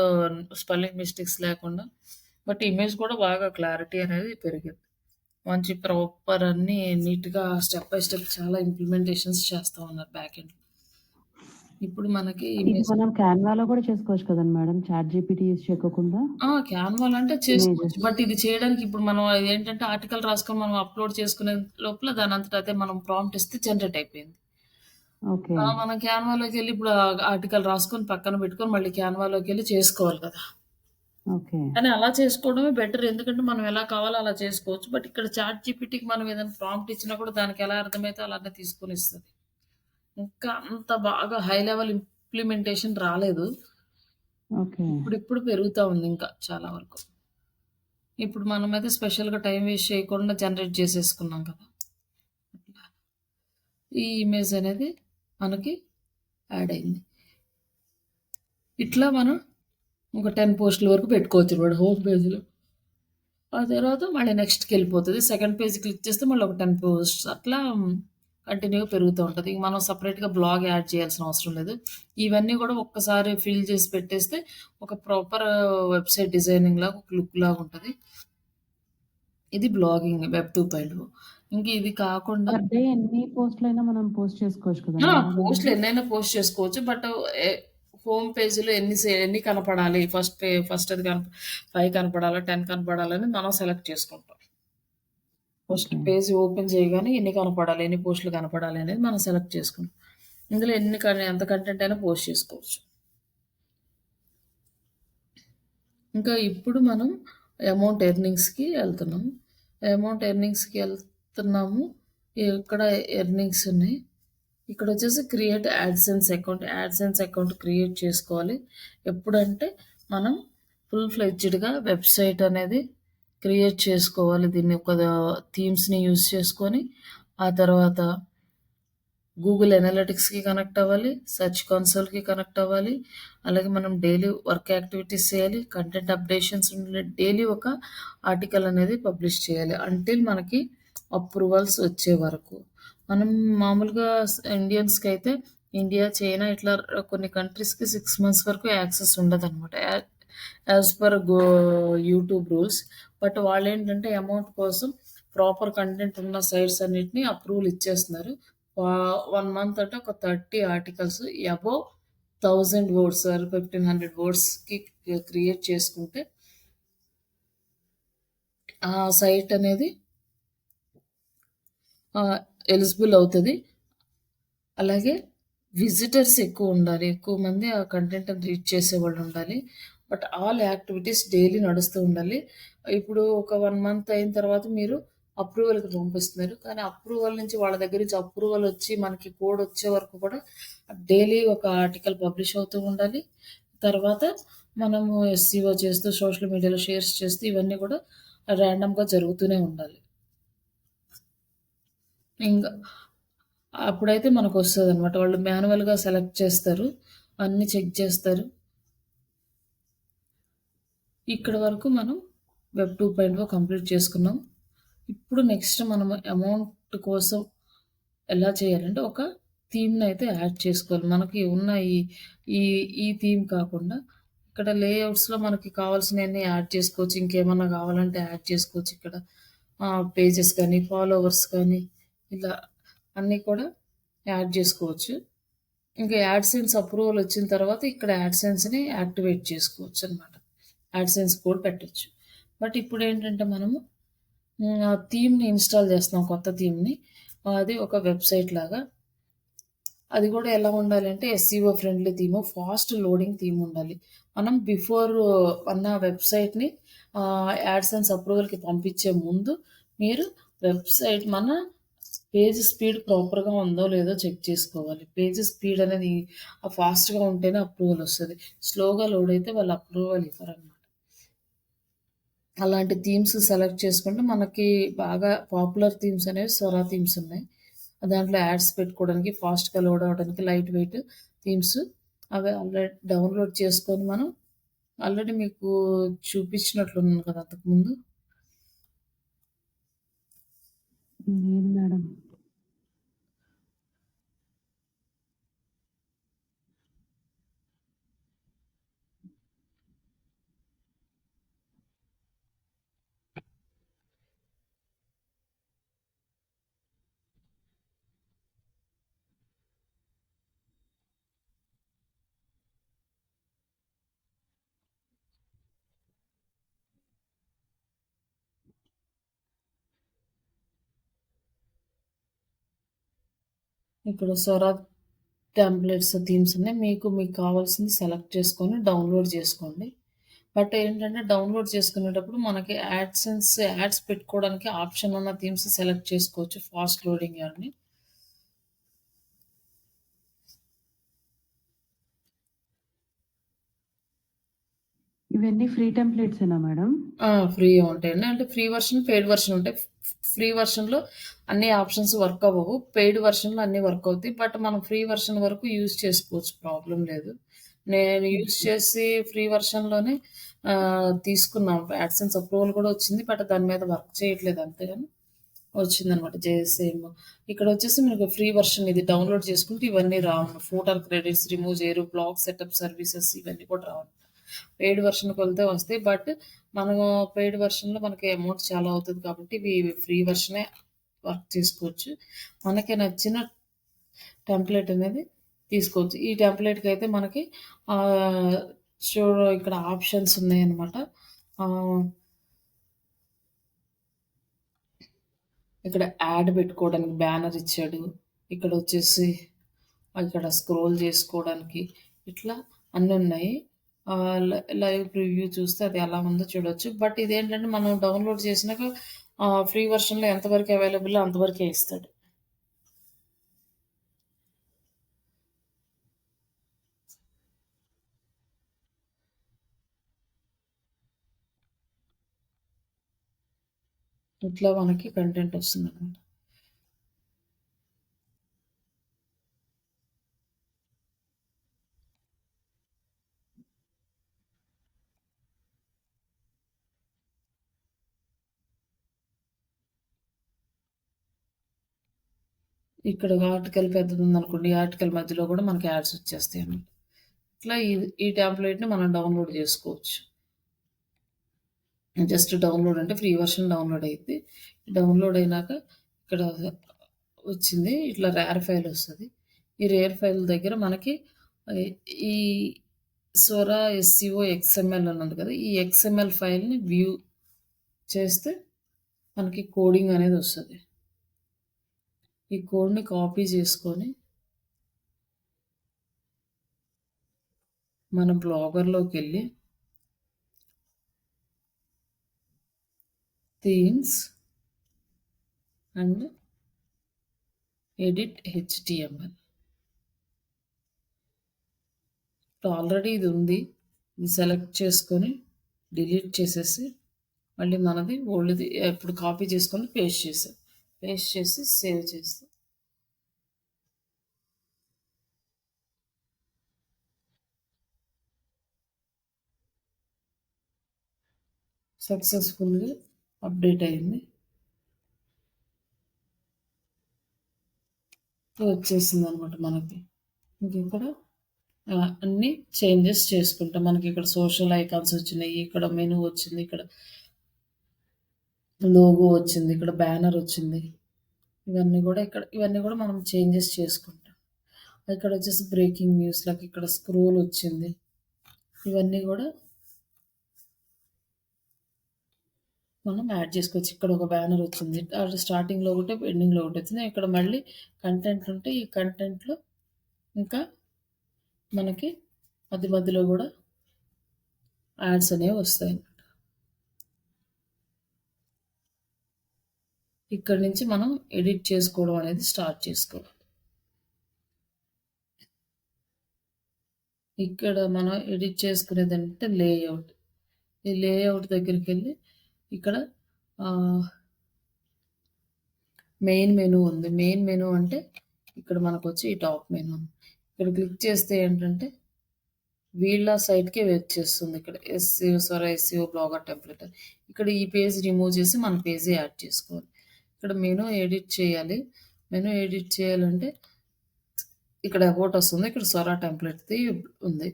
స్పెల్లింగ్ మిస్టేక్స్ లేకుండా. బట్ ఇమేజ్ కూడా బాగా క్లారిటీ అనేది పెరిగింది. మంచి ప్రాపర్ అన్నీ నీట్‌గా స్టెప్ బై స్టెప్ చాలా ఇంప్లిమెంటేషన్స్ చేస్తా ఉన్నారు బ్యాక్ ఎండ్‌లో. ఇప్పుడు మనకి ఇది ఇమేజ్ మనం క్యాన్వాలో కూడా చేసుకోవచ్చు కదండీ మేడం చాట్‌జీపీటీ యూజ్ చేయకోకుండా? క్యాన్వాలో అంటే చేసుకోవచ్చు. ఇమేజెస్. బట్ ఇది చేయడానికి ఇప్పుడు మనం ఏంటంటే ఆర్టికల్ రాసుకొని మనం అప్‌లోడ్ చేసుకునే లోపల దానంతట అదే మనం ప్రాంప్ట్ ఇస్తే జనరేట్ అయిపోయింది. ఓకే. మనం క్యాన్వాలోకెళ్ళి ఇప్పుడు ఆర్టికల్ రాసుకొని పక్కన పెట్టుకొని మళ్ళీ క్యాన్వాలోకెళ్ళి చేసుకోవాలి కదా! ఓకే. కానీ అలా చేసుకోవడమే బెటర్. ఎందుకంటే మనం ఎలా కావాలో అలా చేసుకోవచ్చు. బట్ ఇక్కడ చాట్‌జీపీటీకి మనం ఏదైనా ప్రాంప్ట్ ఇచ్చినా కూడా దానికి ఎలా అర్థమైతే అలానే తీసుకొని ఇస్తది. ఇంకా అంత బాగా హై లెవెల్ ఇంప్లిమెంటేషన్ రాలేదు. ఓకే. ఇప్పుడిప్పుడు పెరుగుతా ఉంది ఇంకా చాలా వరకు. ఇప్పుడు మనమైతే స్పెషల్‌గా టైమ్ వేస్ట్ చేయకుండా జనరేట్ చేసేసుకున్నాం కదా! ఈ ఇమేజ్ అనేది మనకి యాడ్ అయింది. ఇట్లా మనం ఒక 10 పోస్టుల వరకు పెట్టుకోవచ్చనమాట హోమ్ పేజ్‌లో. ఆ తర్వాత మళ్ళీ నెక్స్ట్‌కెళ్ళిపోతది. సెకండ్ పేజ్ క్లిక్ చేస్తే మళ్ళీ ఒక 10 పోస్ట్స్ అట్లా కంటిన్యూగా పెరుగుతూ ఉంటది. ఇంక మనం సెపరేట్‌గా బ్లాగ్ యాడ్ చేయాల్సిన అవసరం లేదు. ఇవన్నీ కూడా ఒక్కసారి ఫిల్ చేసి పెట్టేస్తే ఒక ప్రాపర్ వెబ్‌సైట్ డిజైనింగ్ లాగా ఒక లుక్ లాగా ఉంటది. ఇది బ్లాగింగ్ వెబ్ 2.0. ఇంక ఇది కాకుండా పర్ డే ఎన్ని పోస్ట్‌లైనా మనం పోస్ట్ చేసుకోవచ్చు కదండీ మేడం పోస్ట్‌లు ఇందులో? ఎన్నైనా పోస్ట్ చేసుకోవచ్చు. బట్ ఎ హోమ్ పేజ్‌లో ఎన్ని కనపడాలి? ఫస్ట్ అది 5 కనపడాలా? 10 కనపడాలని మనం సెలెక్ట్ చేసుకుంటాం. First okay. పేజ్ ఓపెన్ చేయగానే ఎన్ని కనపడాలి? ఎన్ని పోస్ట్‌లు కనపడాలి? అనేది మనం సెలెక్ట్ చేసుకుంటాం. ఇందులో ఎంత కంటెంట్ అయినా పోస్ట్ చేసుకోవచ్చు. ఇంకా ఇప్పుడు మనం అమౌంట్ ఎర్నింగ్స్‌కి ఎళ్తున్నాం. అమౌంట్ ఎర్నింగ్స్‌కి ఎళ్తున్నాము. ఇక్కడ ఎర్నింగ్స్ ఉన్నాయి. ఇక్కడొచ్చేసి క్రియేట్ యాడ్సెన్స్ అకౌంట్ క్రియేట్ చేసుకోవాలి. ఎప్పుడంటే మనం ఫుల్ ఫ్లెడ్జ్డ్‌గా వెబ్‌సైట్ అనేది క్రియేట్ చేసుకోవాలి. దీన్ని ఒక థీమ్స్‌ని యూజ్ చేసుకొని, ఆ తర్వాత గూగుల్ ఎనాలిటిక్స్‌కి కనెక్ట్ అవ్వాలి. సెర్చ్ కన్సోల్‌కి కనెక్ట్ అవ్వాలి. అలాగే మనం డైలీ వర్క్ యాక్టివిటీస్ చేయాలి. కంటెంట్ అప్డేషన్స్ డైలీ ఒక ఆర్టికల్ అనేది పబ్లిష్ చేయాలి. అంటిల్ మనకి అప్రూవల్స్ వచ్చే వరకు. మనం మామూలుగా ఇండియన్స్‌కైతే ఇండియా, చైనా ఇట్లా కొన్ని కంట్రీస్‌కి 6 మంత్స్ వరకు యాక్సెస్ ఉండదనమాట. As per YouTube rules. But వాళ్ళేంటంటే అమౌంట్ కోసం ప్రాపర్ కంటెంట్ ఉన్న సైట్స్ అన్నిటిని అప్రూవల్ ఇచ్చేస్తున్నారు. 1 మంత్ అంటే ఒక 30 ఆర్టికల్స్ అబోవ్ 1000 వర్డ్స్ ఆర్ 1500 వర్డ్స్‌కి క్రియేట్ చేసుకుంటే ఆ సైట్ అనేది ఎలిజిబుల్ అవుతది. అలాగే విజిటర్స్ ఎక్కువుండాలి. ఎక్కువ మంది ఆ కంటెంట్‌ని రీడ్ చేసేవాళ్ళుండాలి. బట్ ఆల్ యాక్టివిటీస్ డైలీ నడుస్తూ ఉండాలి. ఇప్పుడు ఒక 1 మంత్ అయిన తర్వాత మీరు అప్రూవల్‌కి పంపిస్తున్నారు. కానీ అప్రూవల్ నుంచి వాళ్ళ దగ్గర నుంచి అప్రూవల్ వచ్చి మనకి కోడ్ వచ్చే వరకు కూడా డైలీ ఒక ఆర్టికల్ పబ్లిష్ అవుతూ ఉండాలి. తర్వాత మనము ఎస్‌సిఓ చేస్తూ సోషల్ మీడియాలో షేర్స్ చేస్తూ ఇవన్నీ కూడా ర్యాండమ్‌గా జరుగుతూనే ఉండాలి. ఇంగ అప్పుడైతే మనకొస్తదనమాట. వాళ్ళు మాన్యువల్‌గా సెలెక్ట్ చేస్తారు. అన్నీ చెక్ చేస్తారు. ఇక్కడ వరకు మనం వెబ్ 2.0 కంప్లీట్ చేసుకున్నాం. ఇప్పుడు నెక్స్ట్ మనము అమౌంట్ కోసం ఎలా చేయాలంటే ఒక థీమ్‌నయితే యాడ్ చేసుకోవాలి. మనకి ఉన్న ఈ ఈ ఈ థీమ్ కాకుండా ఇక్కడ లేఅవుట్స్‌లో మనకి కావాల్సినయన్నీ యాడ్ చేసుకోవచ్చు. ఇంకేమన్నా కావాలంటే యాడ్ చేసుకోవచ్చు ఇక్కడ. పేజెస్ కానీ, ఫాలోవర్స్ కానీ ఇలా అన్నీ కూడా యాడ్ చేసుకోవచ్చు. ఇంకా యాడ్‌సెన్స్ అప్రూవల్ వచ్చిన తర్వాత ఇక్కడ యాడ్‌సెన్స్‌ని యాక్టివేట్ చేసుకోవచ్చనమాట. యాడ్‌సెన్స్ కోడ్ పెట్టొచ్చు. బట్ ఇప్పుడేంటంటే మనము ఆ థీమ్‌ని ఇన్‌స్టాల్ చేస్తున్నాం కొత్త థీమ్‌ని. అది ఒక వెబ్‌సైట్ లాగా. అది కూడా ఎలా ఉండాలంటే SEO friendly theme, fast loading theme ఉండాలి. మనం బిఫోర్ మన వెబ్‌సైట్‌ని యాడ్‌సెన్స్ అప్రూవల్‌కి పంపించే ముందు మీరు వెబ్‌సైట్ మన పేజ్ స్పీడ్ ప్రాపర్‌గా ఉందో లేదో చెక్ చేసుకోవాలి. పేజ్ స్పీడ్ అనేది ఫాస్ట్‌గా ఉంటేనే అప్రూవల్ వస్తది. స్లోగా లోడ్ అయితే వాళ్ళు అప్రూవల్ ఇవ్వరనమాట. అలాంటి థీమ్స్ సెలెక్ట్ చేసుకుంటే మనకి బాగా పాపులర్ థీమ్స్ అనేవి స్వరా థీమ్స్ ఉన్నాయి. దాంట్లో యాడ్స్ పెట్టుకోవడానికి, ఫాస్ట్‌గా లోడ్ అవ్వడానికి లైట్ వెయిట్ థీమ్స్ అవి ఆల్రెడీ డౌన్‌లోడ్ చేసుకొని మనం ఆల్రెడీ మీకు చూపించినట్లున్నాను కదా అంతకుముందు. లేదు మేడం. ఇక్కడ స్వరా టెంప్లెట్స్ థీమ్స్ ఉన్నాయి. మీకు కావాల్సింది సెలెక్ట్ చేసుకొని డౌన్‌లోడ్ చేసుకోండి. బట్ ఏంటంటే డౌన్‌లోడ్ చేసుకునేటప్పుడు మనకి యాడ్స్ పెట్టుకోవడానికి ఆప్షన్ ఉన్న థీమ్స్ సెలెక్ట్ చేసుకోవచ్చు ఫాస్ట్ లోడింగ్ అని. ఇవన్నీ ఫ్రీ టెంప్లేట్సేనా మేడం? ఫ్రీగా ఉంటాయండి. అంటే ఫ్రీ వెర్షన్, పెయిడ్ వెర్షన్ ఉంటాయి. ఫ్రీ వెర్షన్‌లో అన్ని ఆప్షన్స్ వర్క్ అవ్వవు. పెయిడ్ వెర్షన్‌లో అన్నీ వర్క్ అవుతాయి. బట్ మనం ఫ్రీ వెర్షన్ వరకు యూజ్ చేసుకోవచ్చు. ప్రాబ్లమ్ లేదు. నేను యూజ్ ఓకే. చేసి ఫ్రీ వెర్షన్‌లోనే తీసుకున్నాం. యాడ్‌సెన్స్ అప్రూవల్ కూడా వచ్చింది. బట్ దాని మీద వర్క్ చేయట్లేదు అంతేగాని వచ్చిందనమాట. సేమ్. ఇక్కడొచ్చేసి మీకు ఫ్రీ వెర్షన్ ఇది డౌన్‌లోడ్ చేసుకుంటే ఇవన్నీ రావు. ఫూటర్ క్రెడిట్స్ రిమూవ్ చేయరు. బ్లాగ్ సెటప్ సర్వీసెస్ ఇవన్నీ కూడా రావు. పెయిడ్ వెర్షన్‌కి వెళ్తే వస్తాయి. బట్ మనము పెయిడ్ వెర్షన్‌లో మనకి అమౌంట్ చాలా అవుతది కాబట్టి ఇవి ఫ్రీ వెర్షనే వర్క్ చేసుకోవచ్చు. మనకి నచ్చిన టెంప్లేట్ అనేది తీసుకోవచ్చు. ఈ టెంప్లేట్‌కైతే మనకి ఆహ్, ఇక్కడ ఆప్షన్స్ ఉన్నాయన్నమాట. ఆహ్, ఇక్కడ యాడ్ పెట్టుకోవడానికి బ్యానర్ ఇచ్చాడు. ఇక్కడొచ్చేసి ఇక్కడ స్క్రోల్ చేసుకోవడానికి ఇట్లా అన్నున్నాయి. లైవ్ ప్రివ్యూ చూస్తే అది ఎలా ఉందో చూడొచ్చు. బట్ ఇదేంటంటే మనం డౌన్‌లోడ్ చేసినాక ఫ్రీ వెర్షన్‌లో ఎంతవరకు అవైలబుల్లో అంతవరకే ఇస్తాడు. ఇట్లా మనకి కంటెంట్ వస్తుందనమాట. ఇక్కడ ఆర్టికల్ పెద్దదుందనుకోండి, ఈ ఆర్టికల్ మధ్యలో కూడా మనకి యాడ్స్ వచ్చేస్తాయన్నమాట. ఇట్లా ఈ టెంప్లేట్‌ని మనం డౌన్‌లోడ్ చేసుకోవచ్చు. జస్ట్ డౌన్‌లోడ్ అంటే ఫ్రీ వెర్షన్ డౌన్‌లోడ్ అయిద్ది. డౌన్‌లోడ్ అయినాక ఇక్కడ వచ్చింది. ఇట్లా రేర్ ఫైల్ వస్తది. ఈ రేర్ ఫైల్ దగ్గర మనకి ఆహ్, ఈ సొరా ఎస్‌సిఓ ఎక్స్ఎంఎల్ అని ఉంది కదా! ఈ ఎక్స్ఎంఎల్ ఫైల్‌ని వ్యూ చేస్తే మనకి కోడింగ్ అనేది వస్తది. ఈ కోడ్‌ని కాపీ చేసుకొని మన బ్లాగర్‌లోకెళ్ళి థీమ్స్ అండ్ ఎడిట్ హెచ్‌టిఎంఎల్. ఇప్పుడు ఆల్రెడీ ఇది ఉంది. ఇది సెలెక్ట్ చేసుకొని డిలీట్ చేసేసి మళ్ళీ మనది ఓల్డ్‌ది ఇప్పుడు కాపీ చేసుకొని పేస్ట్ చేసాం. పేస్ట్ చేసి సేవ్ చేస్తాం. సక్సెస్‌ఫుల్‌గా అప్డేట్ అయింది. వచ్చేసిందనమాట మనకి. ఇంక ఇక్కడ అన్నీ చేంజెస్ చేసుకుంటాం. మనకి ఇక్కడ సోషల్ ఐకాన్స్ వచ్చినాయి. ఇక్కడ మెనూ వచ్చింది. ఇక్కడ లోగో వచ్చింది. ఇక్కడ బ్యానర్ వచ్చింది. ఇవన్నీ కూడా మనం చేంజెస్ చేసుకుంటాం. ఇక్కడ వచ్చేసి బ్రేకింగ్ న్యూస్‌లకి ఇక్కడ స్క్రోల్ వచ్చింది. ఇవన్నీ కూడా మనం యాడ్ చేసుకోవచ్చు. ఇక్కడ ఒక బ్యానర్ వచ్చింది. స్టార్టింగ్‌లో ఒకటి, ఎండింగ్‌లో ఒకటి వచ్చింది. ఇక్కడ మళ్ళీ కంటెంట్ ఉంటే ఈ కంటెంట్‌లో ఇంకా మనకి మధ్య మధ్యలో కూడా యాడ్స్ అనేవి వస్తాయి. ఇక్కడ నుంచి మనం ఎడిట్ చేసుకోవడం అనేది స్టార్ట్ చేసుకోవాలి. ఇక్కడ మనం ఎడిట్ చేసుకునేదంటే లేఅవుట్. ఈ లేఅవుట్ దగ్గరికి వెళ్ళి ఇక్కడ మెయిన్ మెనూ ఉంది. మెయిన్ మెనూ అంటే ఇక్కడ మనకు వచ్చి ఈ టాప్ మెనూ. ఇక్కడ క్లిక్ చేస్తే ఏంటంటే వీళ్ళ సైట్‌కే వచ్చేస్తుంది. ఇక్కడ ఎస్సీఓ బ్లాగర్ టెంప్లెట్. ఇక్కడ ఈ పేజ్ రిమూవ్ చేసి మన పేజీ యాడ్ చేసుకోవాలి. ఇక్కడ మెనూ ఎడిట్ చేయాలి. మెనూ ఎడిట్ చేయాలంటే ఇక్కడ అబౌట్ వస్తుంది. ఇక్కడ సొరా టెంప్లెట్‌ది ఉంది.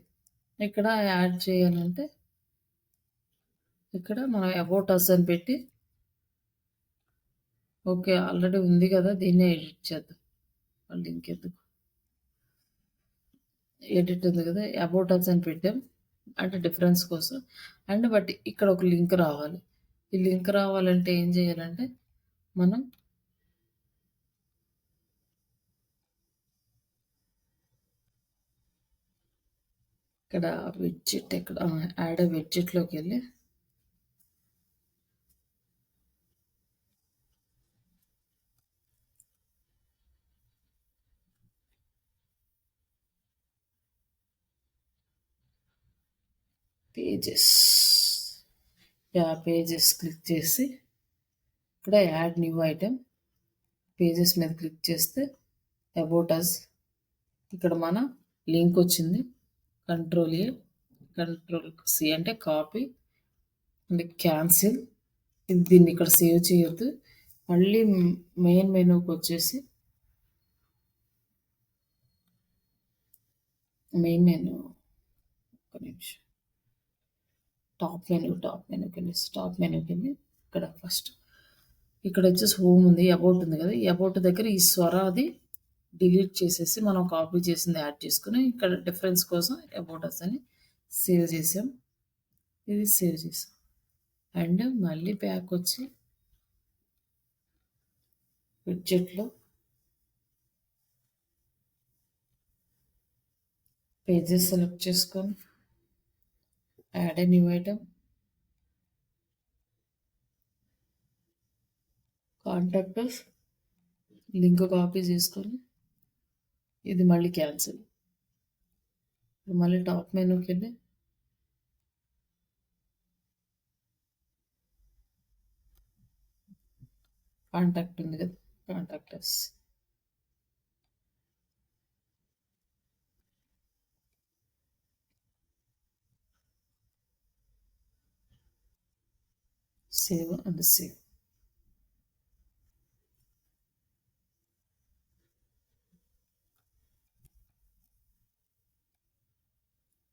ఇక్కడ యాడ్ చేయాలంటే ఇక్కడ మనం అబౌట్ అస్ అని పెట్టి ఓకే. ఆల్రెడీ ఉంది కదా! దీన్నే ఎడిట్ చేద్దాం. మళ్ళీ ఇంకెందుకు. ఎడిట్ ఉంది కదా! అబౌట్ అస్ అని పెట్టాం. అంటే డిఫరెన్స్ కోసం. బట్ ఇక్కడ ఒక లింక్ రావాలి. ఈ లింక్ రావాలంటే ఏం చేయాలంటే మనం ఇక్కడ విడ్జెట్ ఇక్కడ యాడ్ విడ్జెట్‌లోకి వెళ్ళి పేజెస్ పేజెస్ క్లిక్ చేసి ఇక్కడ యాడ్ న్యూ ఐటెమ్ పేజెస్ మీద క్లిక్ చేస్తే అబౌట్ అస్ ఇక్కడ మన లింక్ వచ్చింది. కంట్రోల్ ఏ కంట్రోల్ సి అంటే కాపీ అండ్ క్యాన్సిల్. దీన్ని ఇక్కడ సేవ్ చేయొద్దు. మళ్ళీ మెయిన్ మెనూకి వచ్చేసి మెయిన్ మెనూ ఒక నిమిషం టాప్ మెనూకి వెళ్ళి ఇక్కడ ఫస్ట్ ఇక్కడ వచ్చేసి హోమ్ ఉంది. అబౌట్ ఉంది కదా! ఈ అబౌట్ దగ్గర ఈ స్వరాది డిలీట్ చేసేసి మనం కాపీ చేసింది యాడ్ చేసుకొని ఇక్కడ డిఫరెన్స్ కోసం అబౌట్ అస్ అని సేవ్ చేసాం. ఇది సేవ్ చేసాం. మళ్ళీ బ్యాక్ వచ్చి విడ్జెట్‌లో పేజెస్ సెలెక్ట్ చేసుకొని add a new item contact us link copy చేసుకొని ఇది మళ్ళీ క్యాన్సిల్. మళ్ళీ టాప్ మెనూకి వెళ్ళి కాంటాక్ట్ ఉంది కదా! Contact us save and save.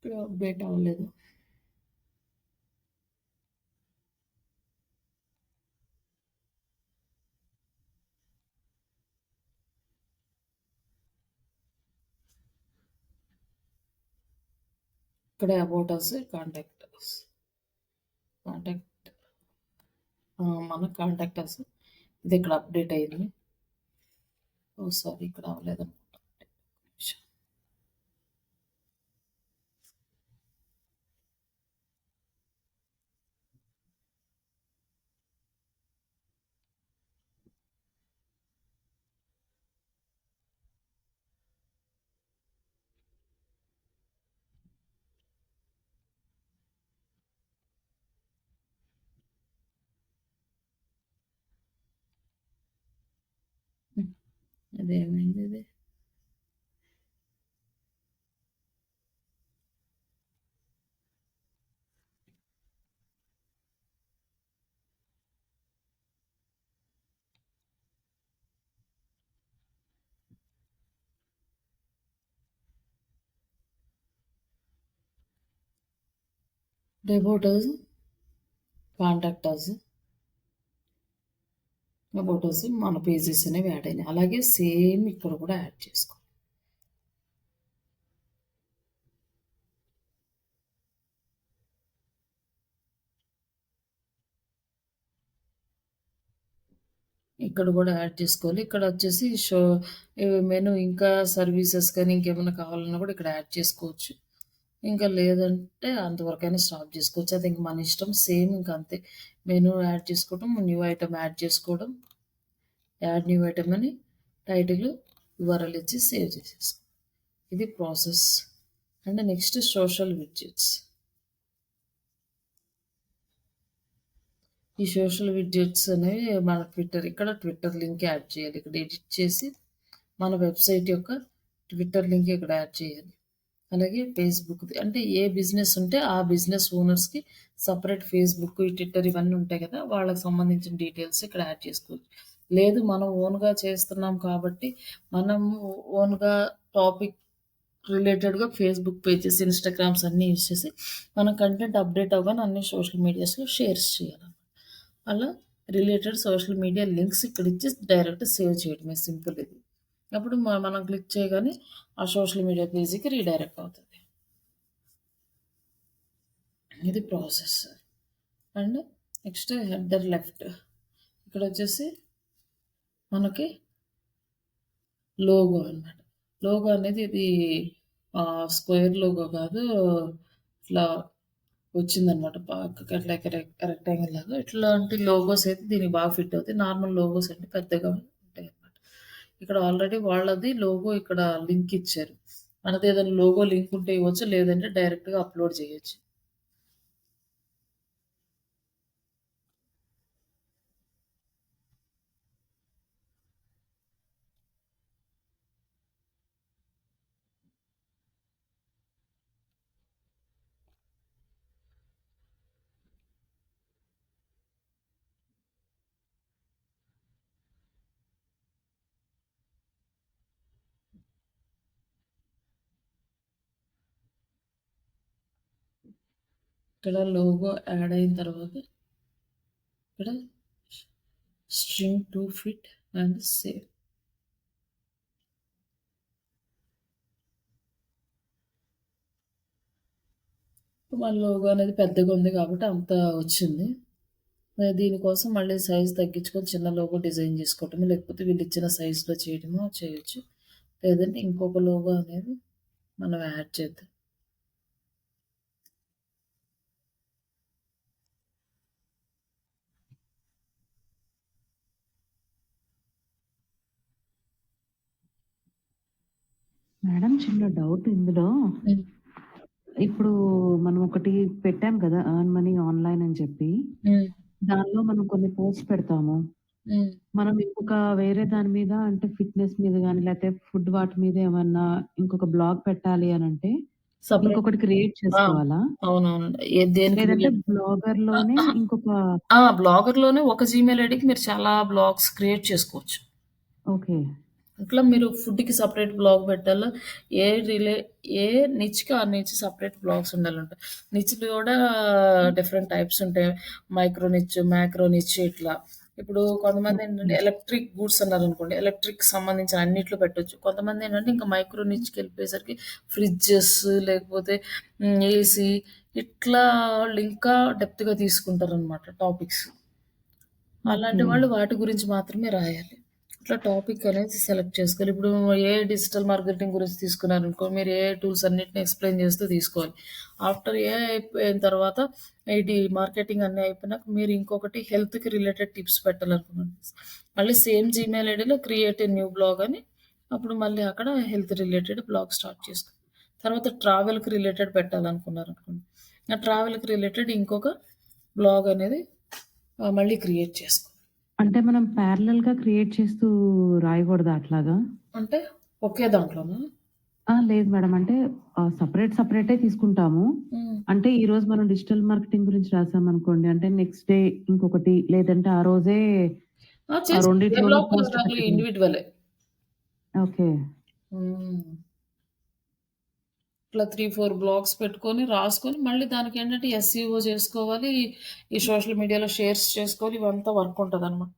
ఇక్కడ అప్డేట్ అవ్వలేదు. ఇక్కడ అబౌట్ అస్ కాంటాక్ట్ మన కాంటాక్ట్ అస్ ఇది ఇక్కడ అప్డేట్ అయింది. సారీ ఇక్కడ అవ్వలేదు. అదేమైంది ఇది? About us, contact us, about us మన పేజెస్ అనేవి యాడ్ అయినాయి. అలాగే సేమ్ ఇక్కడ కూడా యాడ్ చేసుకో. ఇక్కడ కూడా యాడ్ చేసుకోవాలి. ఇక్కడ వచ్చేసి మెను ఇంకా సర్వీసెస్ కానీ ఇంకేమైనా కావాలన్నా కూడా ఇక్కడ యాడ్ చేసుకోవచ్చు. ఇంకా లేదంటే అంతవరకైనా స్టాప్ చేసుకోవచ్చు. అది ఇంక మన ఇష్టం. సేమ్ ఇంక అంతే. మెను యాడ్ చేసుకోవడం, న్యూ ఐటమ్ యాడ్ చేసుకోవడం, యాడ్ న్యూ ఐటమ్ అని టైటిల్ యూఆర్ఎల్ ఇచ్చి సేవ్ చేసేసుకో. ఇది process. And next social widgets. ఈ సోషల్ విడ్జెట్స్ అనేవి మన ఇక్కడ ట్విట్టర్ లింక్ యాడ్ చేయాలి. ఇక్కడ ఎడిట్ చేసి మన వెబ్సైట్ యొక్క ట్విట్టర్ లింక్ ఇక్కడ యాడ్ చేయాలి. అలాగే ఫేస్బుక్, అంటే ఏ బిజినెస్ ఉంటే ఆ బిజినెస్ ఓనర్స్కి సపరేట్ ఫేస్బుక్, ట్విట్టర్ ఇవన్నీ ఉంటాయి కదా, వాళ్ళకి సంబంధించిన డీటెయిల్స్ ఇక్కడ యాడ్ చేసుకోవచ్చు. లేదు మనం ఓన్గా చేస్తున్నాం కాబట్టి మనం ఓన్గా టాపిక్ రిలేటెడ్గా ఫేస్బుక్ పేజెస్, ఇన్స్టాగ్రామ్స్ అన్నీ యూజ్ చేసి మన కంటెంట్ అప్డేట్ అవ్వగానే అన్ని సోషల్ మీడియాస్లో షేర్స్ చేయాలి. అలా రిలేటెడ్ సోషల్ మీడియా లింక్స్ ఇక్కడ ఇచ్చి డైరెక్ట్ సేవ్ చేయడమే, సింపుల్ ఇది. అప్పుడు మనం క్లిక్ చేయగానే ఆ సోషల్ మీడియా పేజీకి రీడైరెక్ట్ అవుతుంది. ఇది process. And next header left. ఇక్కడ వచ్చేసి మనకి లోగో అన్నమాట. లోగో అనేది ఇది స్క్వేర్ లోగో కాదు, ఇట్లా వచ్చిందనమాట పక్కకి అట్లా రెక్టాంగిల్ లాగా. ఇట్లాంటి లోగోస్ అయితే దీనికి బాగా ఫిట్ అవుతాయి. నార్మల్ లోగోస్ అంటే పెద్దగా ఉంటాయి అన్నమాట. ఇక్కడ ఆల్రెడీ వాళ్ళది లోగో ఇక్కడ లింక్ ఇచ్చారు. మనది ఏదైనా లోగో లింక్ ఉంటే ఇవ్వచ్చు, లేదంటే డైరెక్ట్గా అప్లోడ్ చేయొచ్చు. ఇక్కడ లోగో యాడ్ అయిన తర్వాత ఇక్కడ string to fit and save. మన లోగో అనేది పెద్దగా ఉంది కాబట్టి అంత వచ్చింది. దీనికోసం మళ్ళీ సైజ్ తగ్గించుకొని చిన్న లోగో డిజైన్ చేసుకోవటము, లేకపోతే వీళ్ళు ఇచ్చిన సైజులో చేయడమో చేయొచ్చు. లేదంటే ఇంకొక లోగో అనేది మనం యాడ్ చేద్దాం. మేడం చిన్న డౌట్ ఇందులో. ఇప్పుడు మనం ఒకటి పెట్టాం కదా, ఎర్న్ మనీ ఆన్లైన్ అని చెప్పి. దానిలో మనం కొన్ని పోస్ట్ పెడతాము. మనం ఇంకొక వేరే దాని మీద, అంటే ఫిట్‌నెస్ మీద గాని, లేతే ఫుడ్ వాటి మీద ఏమన్నా ఇంకొక బ్లాగ్ పెట్టాలి అనంటే, ఇంకొకటి క్రియేట్ చేసుకోవాలా? అవునవునండి. దేనికి లేదంటే బ్లాగర్‌లోనే ఇంకొక బ్లాగర్‌లోనే ఒక జీమెయిల్ ఐడీకి మీరు చాలా బ్లాగ్స్ క్రియేట్ చేసుకోవచ్చు. ఓకే. ఇట్లా మీరు ఫుడ్‌కి సెపరేట్ బ్లాగ్ పెట్టాలా, ఏ రిలే ఏ నిచ్‌కి ఆ నిచ్ సెపరేట్ బ్లాగ్స్ ఉండాలంట. నిచ్‌లు కూడా డిఫరెంట్ టైప్స్ ఉంటాయి. మైక్రో నిచ్, మ్యాక్రో నిచ్ ఇట్లా. ఇప్పుడు కొంతమంది ఏంటంటే ఎలక్ట్రిక్ గూడ్స్ అన్నారనుకోండి, ఎలక్ట్రిక్‌కి సంబంధించిన అన్నిట్లో పెట్టొచ్చు. కొంతమంది ఏంటంటే ఇంకా మైక్రో నిచ్‌కెళ్ళిపోయేసరికి ఫ్రిడ్జెస్, లేకపోతే ఏసీ ఇట్లా వాళ్ళు ఇంకా డెప్త్‌గా తీసుకుంటారనమాట టాపిక్స్. అలాంటి ఓకే. వాళ్ళు వాటి గురించి మాత్రమే రాయాలి. ఇట్లా టాపిక్ అనేది సెలెక్ట్ చేసుకోవాలి. ఇప్పుడు ఏ డిజిటల్ మార్కెటింగ్ గురించి తీసుకున్నారనుకో, మీరు ఏ టూల్స్ అన్నిటిని ఎక్స్‌ప్లెయిన్ చేస్తూ తీసుకోవాలి. ఆఫ్టర్ అయిపోయిన తర్వాత ఇది మార్కెటింగ్ అన్నీ అయిపోయినాక మీరు ఇంకొకటి హెల్త్‌కి రిలేటెడ్ టిప్స్ పెట్టాలనుకున్నాను. మళ్ళీ సేమ్ జీమెయిల్ ఐడీలో క్రియేట్ ఎ న్యూ బ్లాగ్ అని, అప్పుడు మళ్ళీ అక్కడ హెల్త్ రిలేటెడ్ బ్లాగ్ స్టార్ట్ చేసుకో. తర్వాత ట్రావెల్‌కి రిలేటెడ్ పెట్టాలనుకున్నారనుకోండి, ఆ ట్రావెల్‌కి రిలేటెడ్ ఇంకొక బ్లాగ్ అనేది మళ్ళీ క్రియేట్ చేసుకో. అంటే మనం ప్యారలల్‌గా క్రియేట్ చేస్తూ రాయకూడదా అట్లాగా? అంటే ఒకే దాంట్లోనా? లేదు మేడం. అంటే సెపరేటే తీసుకుంటాము. అంటే ఈరోజు మనం డిజిటల్ మార్కెటింగ్ గురించి రాసామనుకోండి, అంటే నెక్స్ట్ డే ఇంకొకటి, లేదంటే ఆ రోజే ఆ ఏ రెండిట్లోనూ బ్లాక్ పోస్ట్ రాయాలి పెట్టడం. ఇండివిడ్యువలే. ఓకే. హ్మ్. ఇట్లా 3, 4 బ్లాగ్స్ పెట్టుకొని, రాసుకొని మళ్ళీ దానికేంటంటే ఎస్ఈఓ చేసుకోవాలి. ఈ సోషల్ మీడియాలో షేర్స్ చేసుకోవాలి. ఇవంతా వర్క్ ఉంటదనమాట.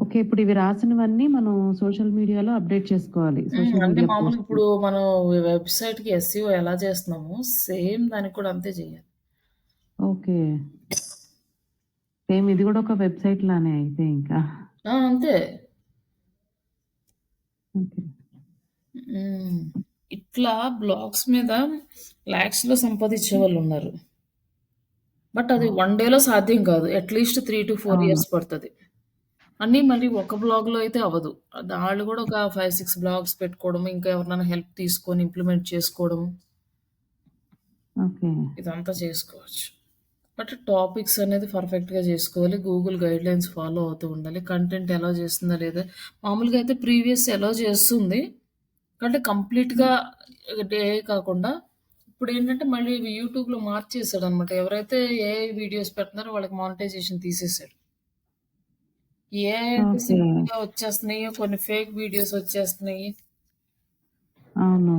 ఓకే. ఇప్పుడు ఇవి రాసినవన్నీ మనం సోషల్ మీడియాలో అప్‌డేట్ చేసుకోవాలి. సోషల్ అంటే మీడియా మామూలుగా పోస్ట్‌లు. ఇప్పుడు మనం వెబ్‌సైట్‌కి ఎస్ఈఓ ఎలా చేస్తున్నామో సేమ్ దానికి కూడా అంతే చేయాలి. ఓకే. సేమ్ ఇది గూడా ఒక వెబ్‌సైట్ లానే అయితే ఇంకా. అంతే. ఓకే. హ్మ్. ఇట్లా బ్లాగ్స్ మీద లాక్స్‌లో సంపాదించేవాళ్ళున్నారు. బట్ అది వన్ డేలో సాధ్యం కాదు. అట్‌లీస్ట్ 3-4 అవును. ఇయర్స్ పడతది. అన్నీ మళ్ళీ ఒక బ్లాగ్‌లో అయితే అవ్వదు. ఆళ్ళు గూడా ఒక 5, 6 బ్లాగ్స్ పెట్టుకోవడం, ఇంకా ఎవరినైనా హెల్ప్ తీసుకొని ఇంప్లిమెంట్ చేసుకోవడం, ఓకే. ఇదంతా చేసుకోవచ్చు. బట్ టాపిక్స్ అనేది పర్ఫెక్ట్‌గా జేసుకోవాలి. గూగుల్ గైడ్‌లైన్స్ ఫాలో అవుతూ ఉండాలి. కంటెంట్ ఎలో చేస్తుందా లేదా మామూలుగా అయితే ప్రీవియస్ ఎలో చేస్తుంది. అంటే కంప్లీట్‌గా డే కాకుండా ఇప్పుడేంటంటే మళ్ళీ యూట్యూబ్‌లో మార్చేసాడనమాట. ఎవరైతే ఏఐ వీడియోస్ పెడుతున్నారో వాళ్ళకి మానిటైజేషన్ తీసేసాడు. ఏఐ అంటే ఓకే. సింపుల్‌గా వచ్చేస్తున్నాయి. కొన్ని ఫేక్ వీడియోస్ వచ్చేస్తున్నాయి. అవును.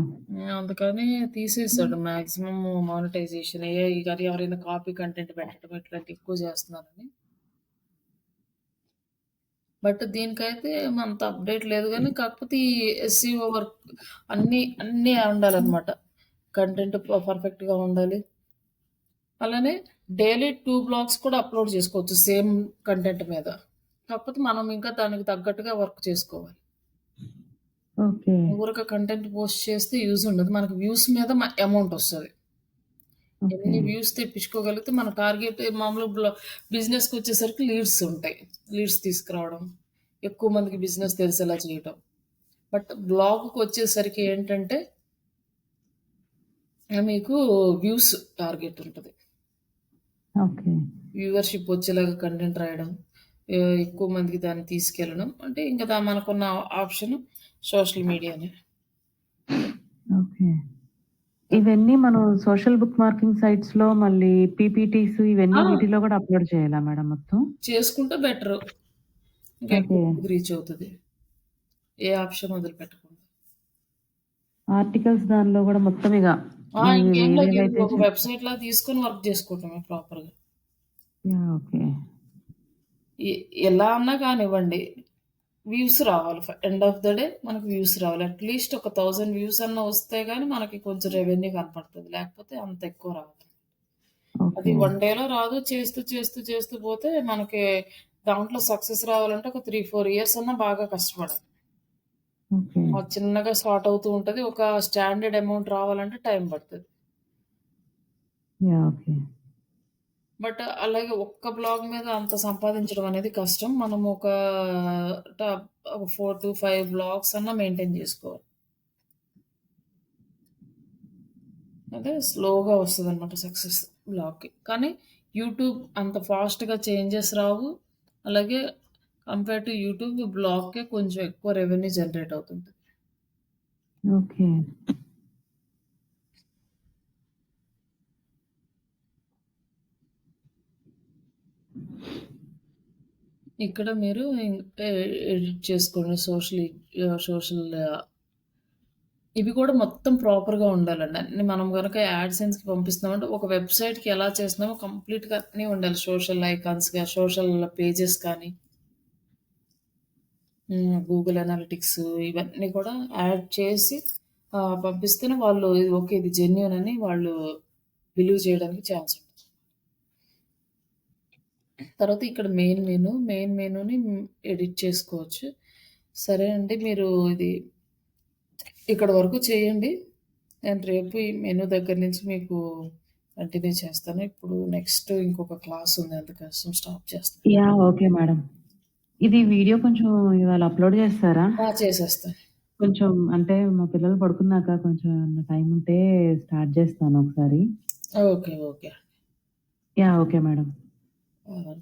అందుకని తీసేసాడు మాక్సిమం మానిటైజేషన్. ఏఐ గాని ఎవరైనా కాపీ కంటెంట్ పెట్టడం ఇట్లాంటివి ఎక్కువ చేస్తున్నారని. బట్ దీనికైతే అంత అప్‌డేట్ లేదు గానీ, కాకపోతే ఈ ఎస్‌సీఓ వర్క్ అన్నీ ఉండాలనమాట. కంటెంట్ పర్ఫెక్ట్‌గా ఉండాలి. అలానే డైలీ 2 బ్లాగ్స్ కూడా అప్‌లోడ్ చేసుకోవచ్చు సేమ్ కంటెంట్ మీద. కాకపోతే మనం ఇంకా దానికి తగ్గట్టుగా వర్క్ చేసుకోవాలి. ఓకే. ఊరక కంటెంట్ పోస్ట్ చేస్తే యూజ్ ఉండదు. మనకు వ్యూస్ మీద అమౌంట్ ఒస్తది. ఓకే. ఎన్ని వ్యూస్ తెప్పించుకోగలిగితే మన టార్గెట్ మామూలు బిజినెస్‌కొచ్చేసరికి లీడ్స్ ఉంటాయి. లీడ్స్ తీసుకురావడం, ఎక్కువ మందికి బిజినెస్ తెలిసేలా చేయటం. బట్ బ్లాగ్‌కొచ్చేసరికి ఏంటంటే మీకు వ్యూస్ టార్గెట్ ఉంటది. ఓకే. వ్యూవర్‌షిప్ వచ్చేలాగా కంటెంట్ రాయడం, ఎక్కువ మందికి దాన్ని తీసుకెళ్ళడం. అంటే ఇంక మనకున్న ఆప్షన్ సోషల్ మీడియానే. ఓకే. ఇవన్నీ మనం సోషల్ బుక్ మార్కింగ్ సైట్స్‌లో మళ్ళీ పీపీటీస్ ఆ! ఇవన్నీ వీటిలో గూడా అప్‌లోడ్ చేయాలా మేడం మొత్తం? చేసుకుంటే బెటరు. ఇంకా ఎక్కువ ఓకే. మందికి రీచ్ అవుతది. ఏ ఆప్షన్ వదిలిపెట్టకుండా. ఆర్టికల్స్ దానిలో గూడా మొత్తం ఇగ ఇంకేం లేదు. ఇది ఏవేవైతే ఒక వెబ్‌సైట్‌లా తీసుకొని వర్క్ చేసుకోవటమే ప్రాపర్‌గా. యాహ్! ఓకే. ఎ ఎలా అన్నా కానివ్వండి. వ్యూస్ రావాలి. ఎండ్ ఆఫ్ ద డే మనకు వ్యూస్ రావాలి. అట్‌లీస్ట్ ఒక 1000 వ్యూస్ అన్నా వస్తే గాని మనకి కొంచెం రెవెన్యూ కనపడుతది. లేకపోతే అంత ఎక్కువ రాదు. అది ఓకే. వన్ డేలో రాదు. చేస్తూ పోతే మనకి దాంట్లో సక్సెస్ రావాలంటే ఒక 3, 4 ఇయర్స్ అన్నా బాగా కష్టపడాలి. ఓకే. చిన్నగా స్టార్ట్ అవుతూ ఉంటది. ఒక స్టాండర్డ్ అమౌంట్ రావాలంటే టైం పడతది. యాహ్! ఓకే. బట్ అలాగే ఒక్క బ్లాగ్ మీద అంత సంపాదించడం అనేది కష్టం. మనం ఒక ట ఒక 4-5 బ్లాగ్స్ అన్నా మెయింటైన్ జేసుకోవాలి. అదే స్లోగా వస్తదనమాట సక్సెస్ బ్లాగ్‌కి. కానీ యూట్యూబ్ అంత ఫాస్ట్‌గా చేంజెస్ రావు. అలాగే కంపేర్ టు యూట్యూబ్ బ్లాగ్‌కే కొంచెం ఎక్కువ రెవెన్యూ జనరేట్ అవుతుంది. ఓకే. ఇక్కడ మీరు ఎడిట్ చేసుకోండి. సోషల్ ఇవి కూడా మొత్తం ప్రాపర్‌గా ఉండాలండి. అన్నీ మనం గనక యాడ్‌సెన్స్‌కి పంపిస్తున్నామంటే ఒక వెబ్‌సైట్‌కి ఎలా చేస్తున్నామో కంప్లీట్‌గా అన్నీ ఉండాలి. సోషల్ ఐకాన్స్‌గా, సోషల్ పేజెస్ కానీ, గూగుల్ అనాలిటిక్స్ ఇవన్నీ కూడా యాడ్ చేసి పంపిస్తేనే వాళ్ళు ఇది ఓకే. ఇది జెన్యూన్ అని వాళ్ళు బిలీవ్ చేయడానికి ఛాన్స్ ఉంటుంది. తర్వాత ఇక్కడ మెయిన్ మెనూని ఎడిట్ చేసుకోవచ్చు. సరే అండి. మీరు ఇది ఇక్కడ వరకు చేయండి. నేను రేపు ఈ మెనూ దగ్గర నుంచి మీకు కంటిన్యూ చేస్తాను. ఇప్పుడు నెక్స్ట్ ఇంకొక క్లాస్ ఉంది. అందుకోసం స్టాప్ చేస్తాను. యాహ్! Okay madam. ఇది వీడియో కొంచెం ఇవాళ అప్‌లోడ్ చేస్తారా? చేసేస్తాను. కొంచెం అంటే మా పిల్లలు పడుకున్నాక కొంచెం ఏమన్నా టైం ఉంటే స్టార్ట్ చేస్తాను ఒకసారి. Okay. Okay. Yeah! Okay madam. ఆ!